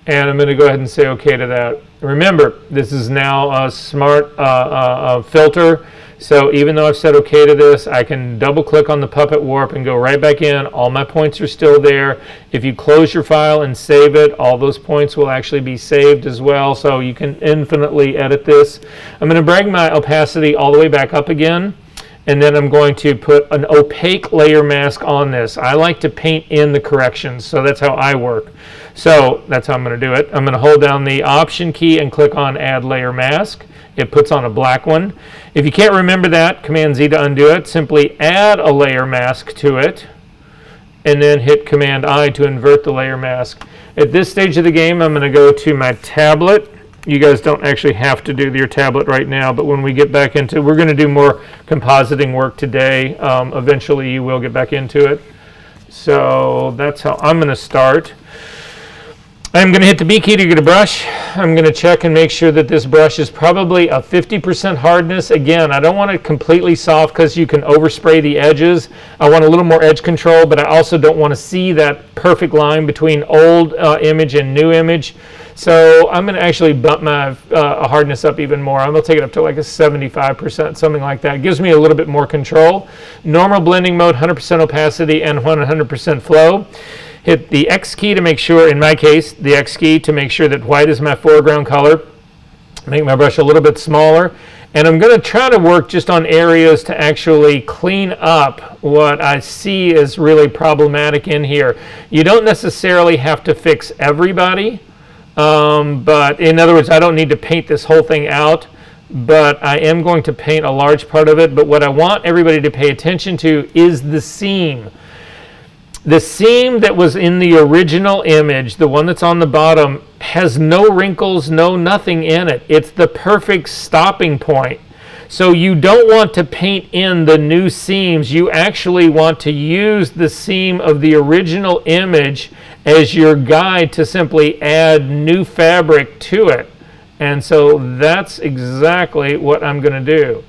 And I'm going to go ahead and say OK to that. Remember, this is now a smart filter. So even though I've said OK to this, I can double click on the puppet warp and go right back in. All my points are still there. If you close your file and save it, all those points will actually be saved as well. So you can infinitely edit this. I'm going to bring my opacity all the way back up again. and then I'm going to put an opaque layer mask on this. I like to paint in the corrections, so that's how I work. So that's how I'm going to do it. I'm going to hold down the Option key and click on Add Layer Mask. It puts on a black one. If you can't remember that, Command Z to undo it. Simply add a layer mask to it, and then hit Command I to invert the layer mask. At this stage of the game, I'm going to go to my tablet. You guys don't actually have to do your tablet right now, but when we get back into, we're going to do more compositing work today. Eventually you will get back into it. So that's how I'm going to start. I'm going to hit the B key to get a brush. I'm going to check and make sure that this brush is probably a 50% hardness. Again, I don't want it completely soft because you can overspray the edges. I want a little more edge control, but I also don't want to see that perfect line between old image and new image. So I'm going to actually bump my hardness up even more. I'm going to take it up to like a 75%, something like that. It gives me a little bit more control. Normal blending mode, 100% opacity, and 100% flow. Hit the X key to make sure, in my case, the X key to make sure that white is my foreground color. Make my brush a little bit smaller. And I'm going to try to work just on areas to actually clean up what I see is really problematic in here. You don't necessarily have to fix everybody, but in other words, I don't need to paint this whole thing out, but I am going to paint a large part of it. But what I want everybody to pay attention to is the seam. The seam that was in the original image, the one that's on the bottom, has no wrinkles, no nothing in it. It's the perfect stopping point. So you don't want to paint in the new seams. You actually want to use the seam of the original image as your guide to simply add new fabric to it. And so that's exactly what I'm going to do.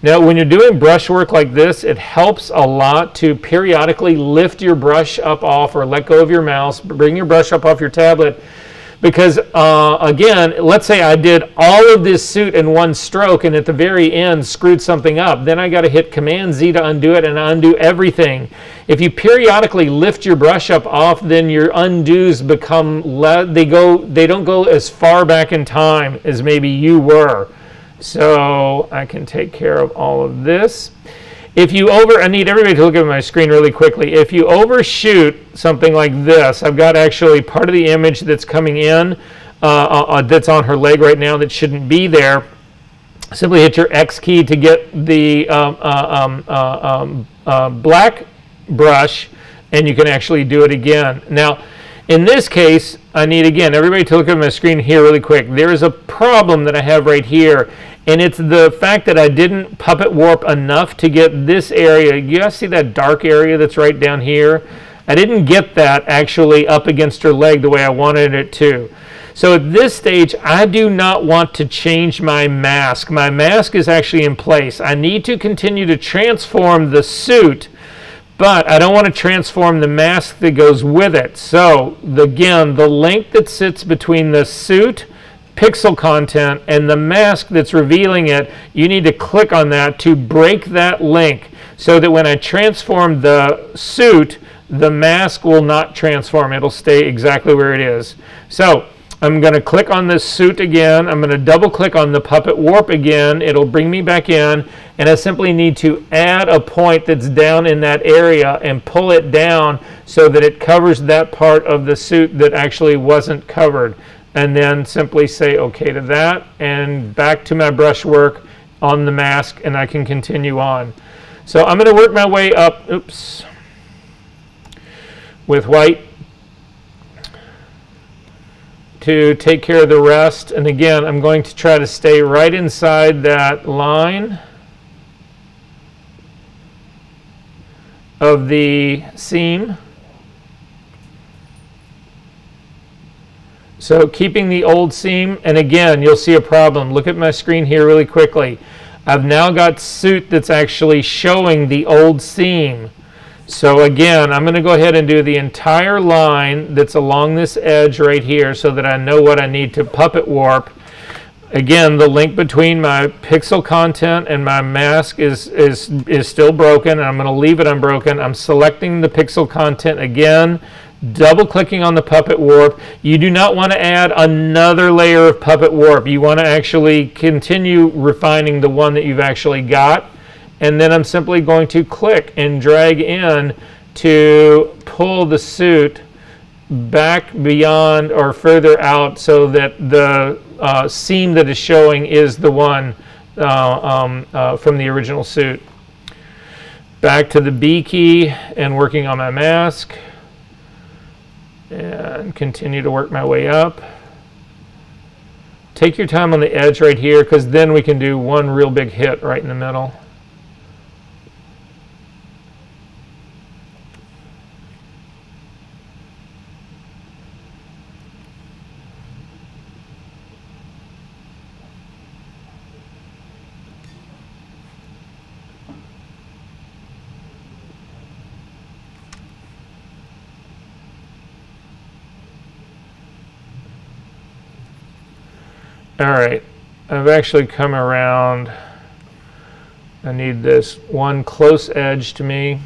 Now, when you're doing brush work like this, it helps a lot to periodically lift your brush up off or let go of your mouse, bring your brush up off your tablet, because again, let's say I did all of this suit in one stroke and at the very end screwed something up. Then I got to hit Command Z to undo it and undo everything. If you periodically lift your brush up off, then your undos become, they don't go as far back in time as maybe you were. So I can take care of all of this. If you I need everybody to look at my screen really quickly. If you overshoot something like this, I've got actually part of the image that's coming in, that's on her leg right now that shouldn't be there. Simply hit your X key to get the black brush, and you can actually do it again. Now, in this case, I need, again, everybody to look at my screen here really quick. There is a problem that I have right here, and it's the fact that I didn't puppet warp enough to get this area. You guys see that dark area that's right down here? I didn't get that actually up against her leg the way I wanted it to. So at this stage, I do not want to change my mask. My mask is actually in place. I need to continue to transform the suit, but I don't want to transform the mask that goes with it. So again, the link that sits between the suit, pixel content, and the mask that's revealing it, you need to click on that to break that link so that when I transform the suit, the mask will not transform. It'll stay exactly where it is. So I'm going to click on this suit again. I'm going to double click on the puppet warp again. It'll bring me back in, and I simply need to add a point that's down in that area and pull it down so that it covers that part of the suit that actually wasn't covered. And then simply say OK to that, and back to my brush work on the mask, and I can continue on. So I'm going to work my way up, oops, with white to take care of the rest. And again, I'm going to try to stay right inside that line of the seam. So keeping the old seam, and again, you'll see a problem. Look at my screen here really quickly. I've now got suit that's actually showing the old seam. So again, I'm going to go ahead and do the entire line that's along this edge right here so that I know what I need to puppet warp. Again, the link between my pixel content and my mask is still broken, and I'm going to leave it unbroken. I'm selecting the pixel content again, double clicking on the puppet warp. You do not want to add another layer of puppet warp. You want to actually continue refining the one that you've actually got. and then I'm simply going to click and drag in to pull the suit back beyond or further out so that the seam that is showing is the one from the original suit. Back to the B key and working on my mask, and continue to work my way up. Take your time on the edge right here, because then we can do one real big hit right in the middle. All right, I've actually come around. I need this one close edge to me.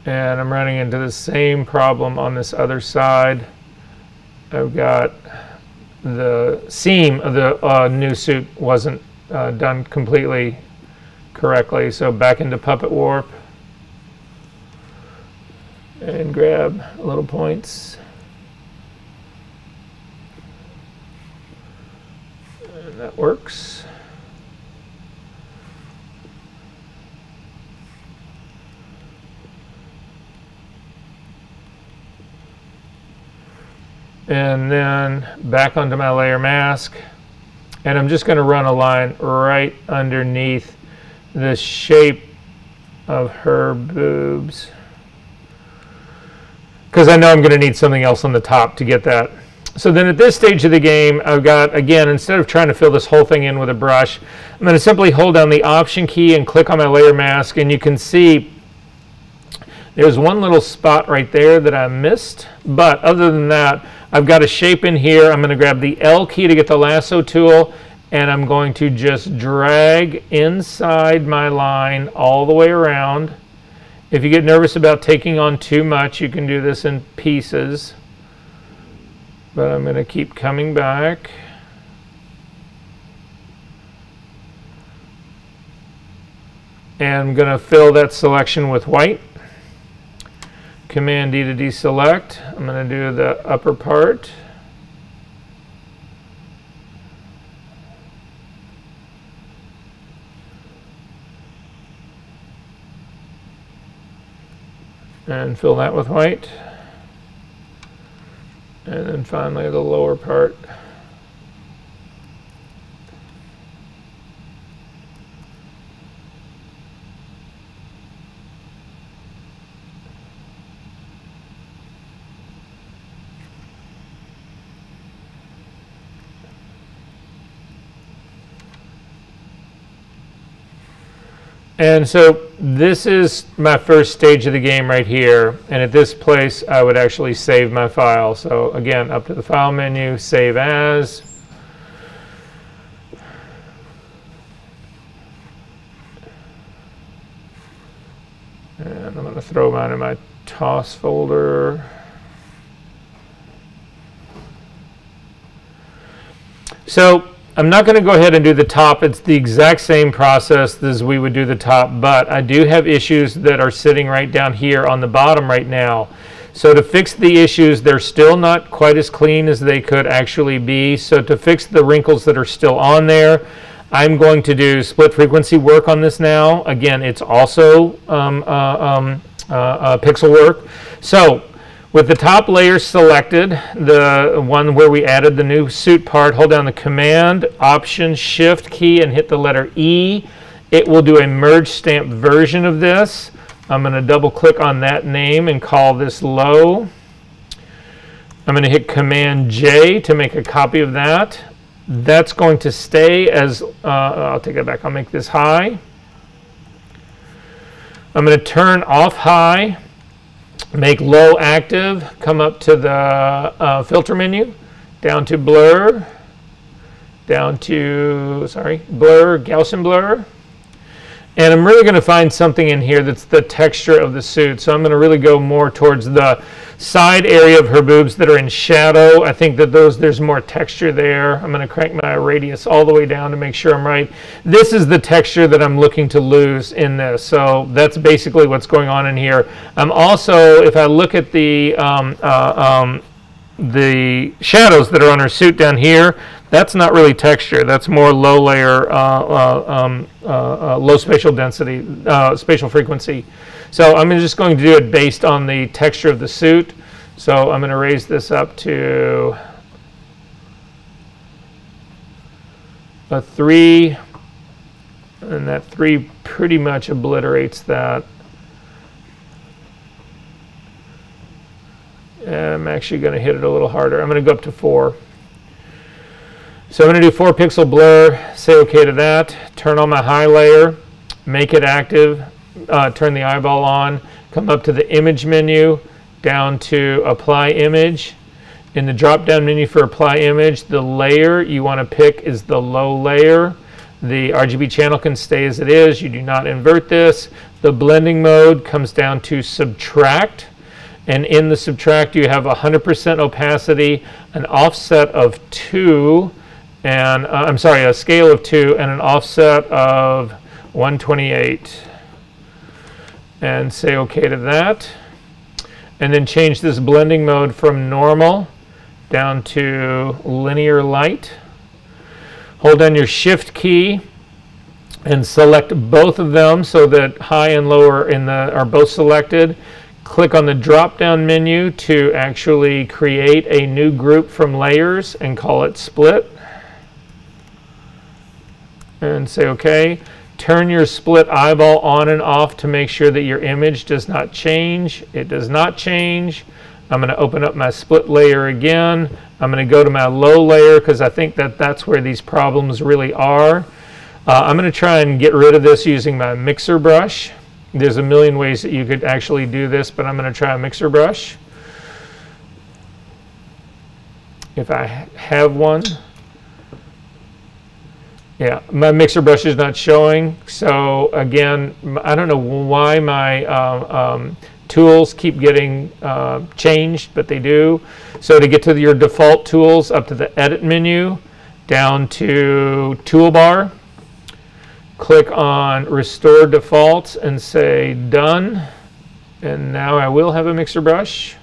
And I'm running into the same problem on this other side. I've got the seam of the new suit wasn't done completely correctly. So back into puppet warp and grab little points. And that works. And then back onto my layer mask, and I'm just going to run a line right underneath the shape of her boobs, because I know I'm going to need something else on the top to get that. So then at this stage of the game, I've got, again, instead of trying to fill this whole thing in with a brush, I'm going to simply hold down the Option key and click on my layer mask, and you can see there's one little spot right there that I missed, but other than that, I've got a shape in here. I'm going to grab the L key to get the lasso tool, and I'm going to just drag inside my line all the way around. If you get nervous about taking on too much, you can do this in pieces, but I'm going to keep coming back. And I'm going to fill that selection with white. Command D to deselect. I'm going to do the upper part. And fill that with white. And then finally the lower part. And so this is my first stage of the game right here, and at this place I would actually save my file. So again, up to the File menu, Save As. And I'm going to throw mine in my TOS folder. So I'm not going to go ahead and do the top. It's the exact same process as we would do the top, but I do have issues that are sitting right down here on the bottom right now. So to fix the issues, they're still not quite as clean as they could actually be. So to fix the wrinkles that are still on there, I'm going to do split frequency work on this now. Again, it's also pixel work. So with the top layer selected, the one where we added the new suit part, hold down the Command, Option, Shift key and hit the letter E. It will do a merge stamped version of this. I'm going to double click on that name and call this low. I'm going to hit Command J to make a copy of that. That's going to stay as, I'll take that back, I'll make this high. I'm going to turn off high. Make low active, come up to the filter menu, down to blur, down to, blur, Gaussian blur. And I'm really going to find something in here that's the texture of the suit. So I'm going to really go more towards the side area of her boobs that are in shadow. I think that there's more texture there. I'm going to crank my radius all the way down to make sure I'm right. This is the texture that I'm looking to lose in this. So that's basically what's going on in here. I'm also, if I look at the shadows that are on her suit down here, that's not really texture. That's more low layer, low spatial density, spatial frequency. So I'm just going to do it based on the texture of the suit. So I'm going to raise this up to a 3, and that 3 pretty much obliterates that. I'm actually going to hit it a little harder. I'm going to go up to 4. So I'm going to do 4 pixel blur, say OK to that, turn on my high layer, make it active, turn the eyeball on, come up to the image menu, down to apply image. In the drop down menu for apply image, the layer you want to pick is the low layer. The RGB channel can stay as it is. You do not invert this. The blending mode comes down to subtract. And in the subtract, you have 100% opacity, an offset of 2, and a scale of 2, and an offset of 128. And say OK to that. And then change this blending mode from normal down to linear light. Hold down your Shift key and select both of them so that high and lower are both selected. Click on the drop-down menu to actually create a new group from layers and call it split. And say OK. Turn your split eyeball on and off to make sure that your image does not change. It does not change. I'm going to open up my split layer again. I'm going to go to my low layer because I think that that's where these problems really are. I'm going to try and get rid of this using my mixer brush. There's a million ways that you could actually do this, but I'm going to try a mixer brush. If I have one. Yeah, my mixer brush is not showing. So again, I don't know why my tools keep getting changed, but they do. So to get to your default tools, up to the edit menu, down to toolbar, click on restore defaults and say done. And now I will have a mixer brush.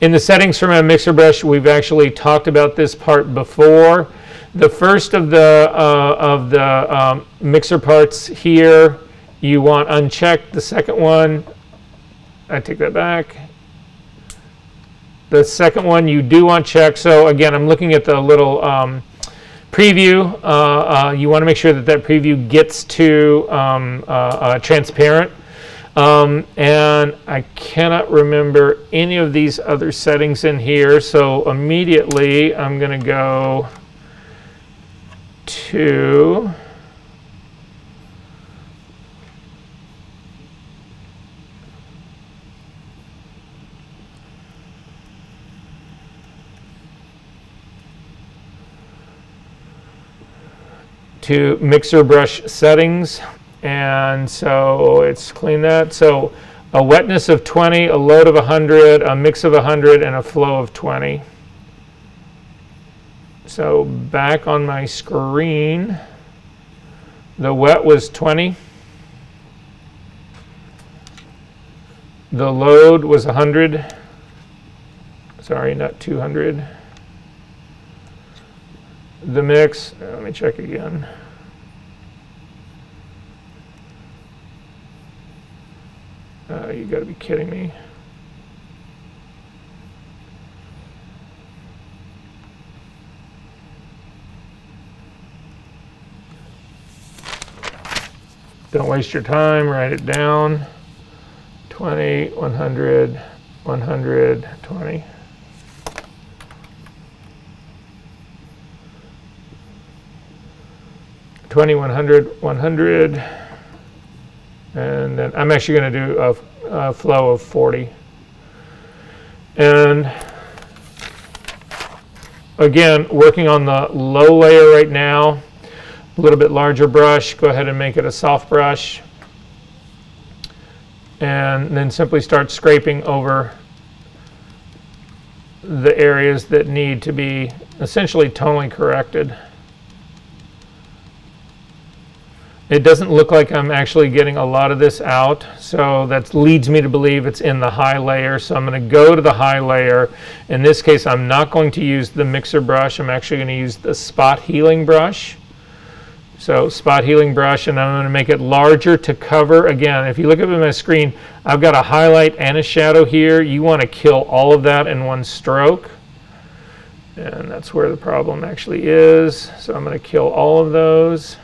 In the settings for my mixer brush, we've actually talked about this part before. The first of the mixer parts here, you want unchecked. The second one, I take that back. The second one you do want checked. So again, I'm looking at the little preview. You want to make sure that that preview gets to transparent. And I cannot remember any of these other settings in here. So immediately I'm going to go to mixer brush settings, and so it's clean that. So a wetness of 20, a load of 100, a mix of 100, and a flow of 20. So back on my screen, the wet was 20. The load was 100. Sorry, not 200. The mix, let me check again. You gotta be kidding me. Don't waste your time, write it down. 20, 100, 100, 20. $20, 100, 100, and then I'm actually going to do flow of 40. And again, working on the low layer right now, a little bit larger brush, go ahead and make it a soft brush. And then simply start scraping over the areas that need to be essentially tonally corrected. It doesn't look like I'm actually getting a lot of this out, so that leads me to believe it's in the high layer. So I'm going to go to the high layer. In this case, I'm not going to use the mixer brush. I'm actually going to use the spot healing brush. So spot healing brush, and I'm going to make it larger to cover. Again, if you look up at my screen, I've got a highlight and a shadow here. You want to kill all of that in one stroke. And that's where the problem actually is. So I'm going to kill all of those.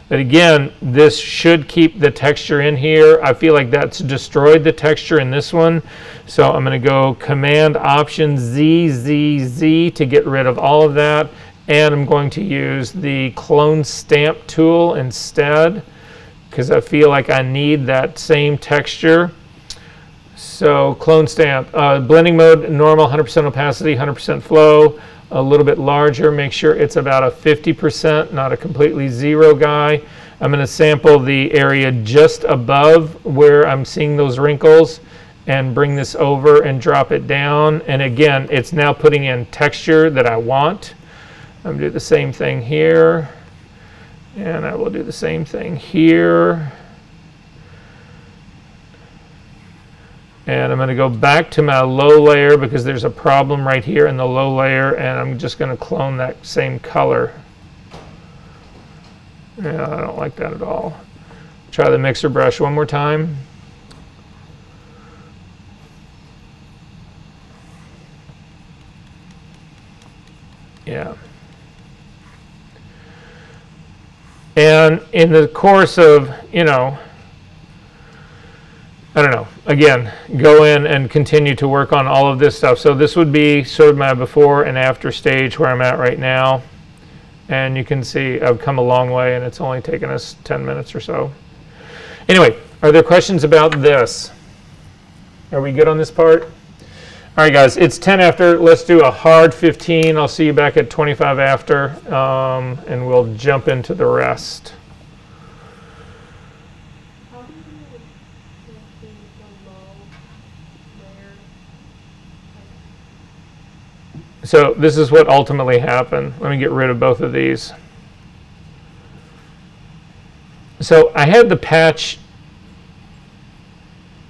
But again, this should keep the texture in here. I feel like that's destroyed the texture in this one. So I'm going to go Command Option Z, Z, Z to get rid of all of that. And I'm going to use the Clone Stamp tool instead, because I feel like I need that same texture. So Clone Stamp, blending mode, normal, 100% opacity, 100% flow. A little bit larger, make sure it's about a 50%, not a completely zero guy. I'm going to sample the area just above where I'm seeing those wrinkles and bring this over and drop it down. And again, it's now putting in texture that I want. I'm going to do the same thing here, and I will do the same thing here. And I'm going to go back to my low layer because there's a problem right here in the low layer, and I'm just going to clone that same color. Yeah, I don't like that at all. Try the mixer brush one more time. Yeah. And in the course of, you know, I don't know, again, go in and continue to work on all of this stuff. So this would be sort of my before and after stage where I'm at right now. And you can see I've come a long way, and it's only taken us 10 minutes or so. Anyway, are there questions about this? Are we good on this part? All right, guys, it's 10 after. Let's do a hard 15. I'll see you back at 25 after, and we'll jump into the rest. So this is what ultimately happened. Let me get rid of both of these. So I had the patch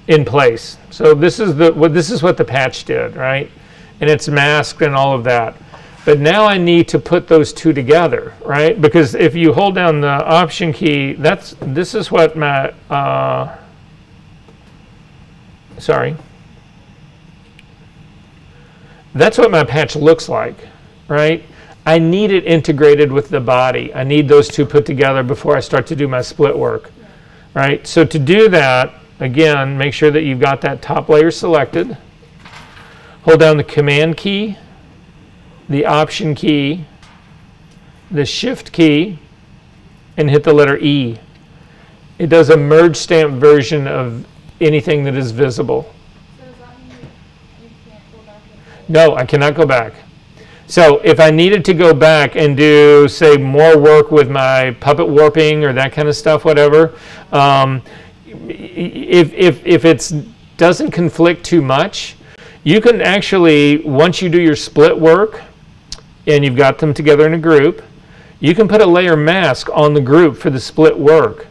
in place. So this is what the patch did, right? And it's masked and all of that. But now I need to put those two together, right? Because if you hold down the Option key, this is what my that's what my patch looks like, right? I need it integrated with the body. I need those two put together before I start to do my split work, right? So to do that, again, make sure that you've got that top layer selected. Hold down the Command key, the Option key, the Shift key, and hit the letter E. It does a merge stamp version of anything that is visible. No, I cannot go back. So if I needed to go back and do, say, more work with my puppet warping or that kind of stuff, whatever, if it doesn't conflict too much, you can actually, once you do your split work and you've got them together in a group, you can put a layer mask on the group for the split work.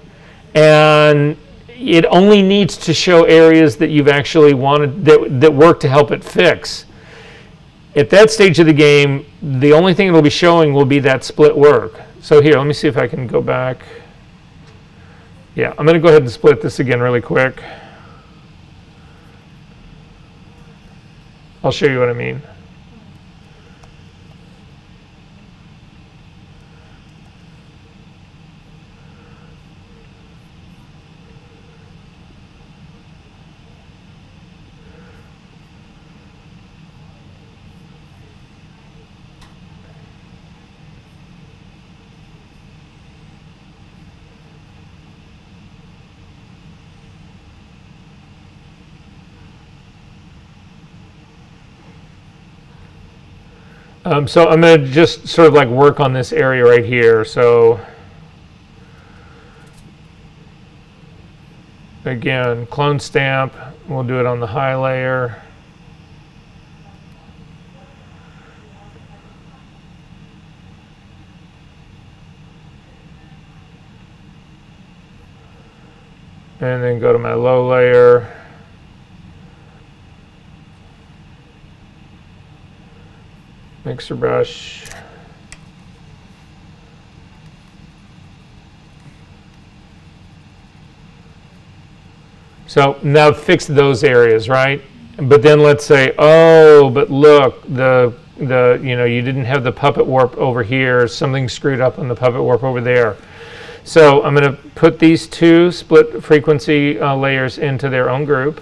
And it only needs to show areas that you've actually wanted, that work to help it fix. At that stage of the game, the only thing it will be showing will be that split work. So here, let me see if I can go back. Yeah, I'm going to go ahead and split this again really quick. I'll show you what I mean. So I'm going to just sort of like work on this area right here. So again, clone stamp, we'll do it on the high layer. And then go to my low layer. Mixer brush. So now fix those areas, right? But then let's say, oh, but look, the you didn't have the puppet warp over here. Something screwed up on the puppet warp over there. So I'm going to put these two split frequency layers into their own group.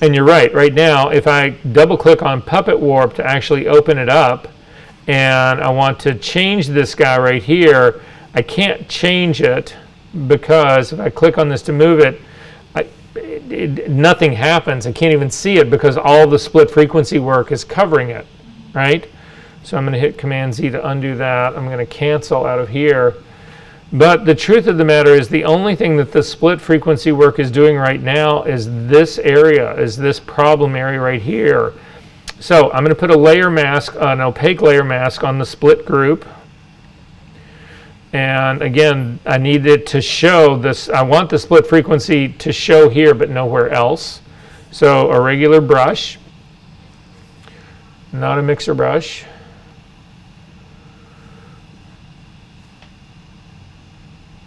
And you're right now, if I double click on puppet warp to actually open it up, and I want to change this guy right here, I can't change it because if I click on this to move it, nothing happens. I can't even see it because all the split frequency work is covering it. Right? So I'm going to hit Command Z to undo that. I'm going to cancel out of here. But the truth of the matter is the only thing that the split frequency work is doing right now is this area, is this problem area right here. So I'm going to put a layer mask, an opaque layer mask on the split group. And again, I need it to show this. I want the split frequency to show here but nowhere else. So a regular brush. Not a mixer brush.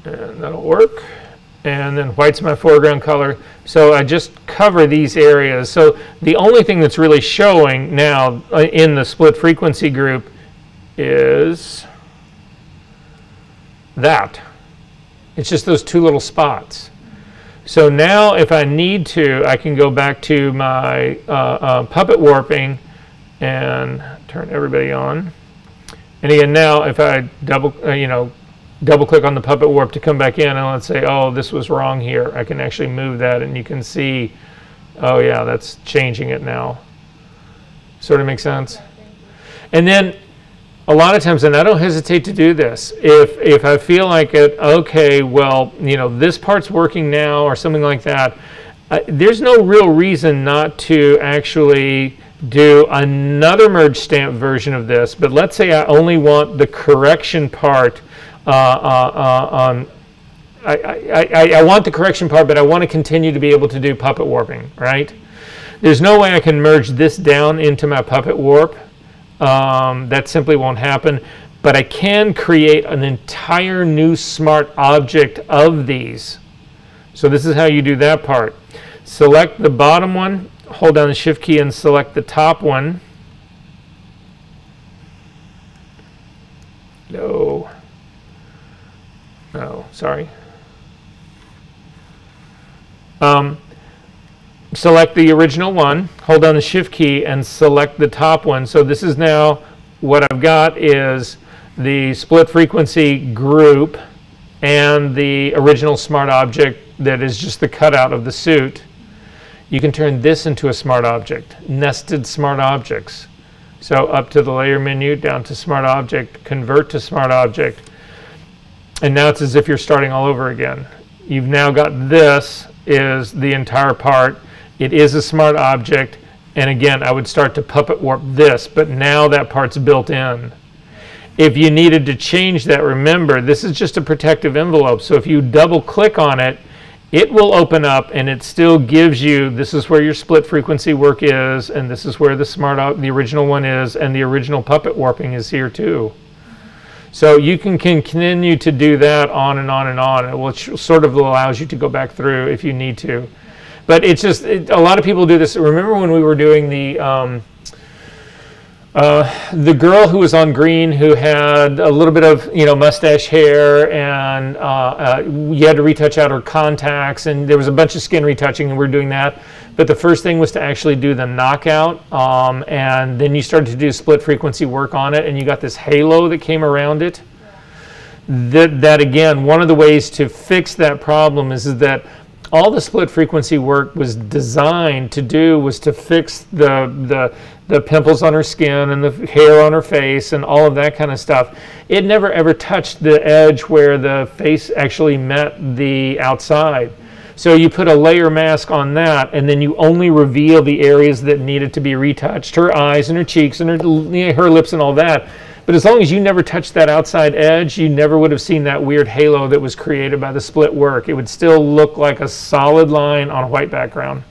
And that'll work. And then white's my foreground color. So I just cover these areas. So the only thing that's really showing now in the split frequency group is that. It's just those two little spots. So now if I need to, I can go back to my puppet warping and turn everybody on. And again, now if I double click on the puppet warp to come back in, and let's say, oh, this was wrong here, I can actually move that, and you can see, oh yeah, that's changing it now. Sort of makes sense? And then a lot of times, and I don't hesitate to do this, if I feel like it, okay, well, this part's working now or something like that, there's no real reason not to actually do another merge stamp version of this. But let's say I only want the correction part I want the correction part, but I want to continue to be able to do puppet warping, right? There's no way I can merge this down into my puppet warp. That simply won't happen. But I can create an entire new smart object of these. So this is how you do that part. Select the bottom one, hold down the Shift key and select the top one. No, sorry. Select the original one, hold down the Shift key and select the top one. So this is now what I've got is the split frequency group and the original smart object that is just the cutout of the suit. You can turn this into a smart object, nested smart objects. So up to the layer menu, down to smart object, convert to smart object. And now it's as if you're starting all over again. You've now got this is the entire part. It is a smart object. And again, I would start to puppet warp this, but now that part's built in. If you needed to change that, remember, this is just a protective envelope. So if you double click on it, it will open up and it still gives you, this is where your split frequency work is, and this is where the original one is, and the original puppet warping is here too. So you can continue to do that on and on and on, which sort of allows you to go back through if you need to. But it's just, a lot of people do this. Remember when we were doing the girl who was on green who had a little bit of mustache hair, and you had to retouch out her contacts, and there was a bunch of skin retouching, and we were doing that. But the first thing was to actually do the knockout, and then you started to do split frequency work on it, and you got this halo that came around it. That again, one of the ways to fix that problem is that all the split frequency work was designed to do was to fix the pimples on her skin and the hair on her face and all of that kind of stuff. It never ever touched the edge where the face actually met the outside. So you put a layer mask on that, and then you only reveal the areas that needed to be retouched, her eyes and her cheeks and her lips and all that. But as long as you never touched that outside edge, you never would have seen that weird halo that was created by the split work. It would still look like a solid line on a white background.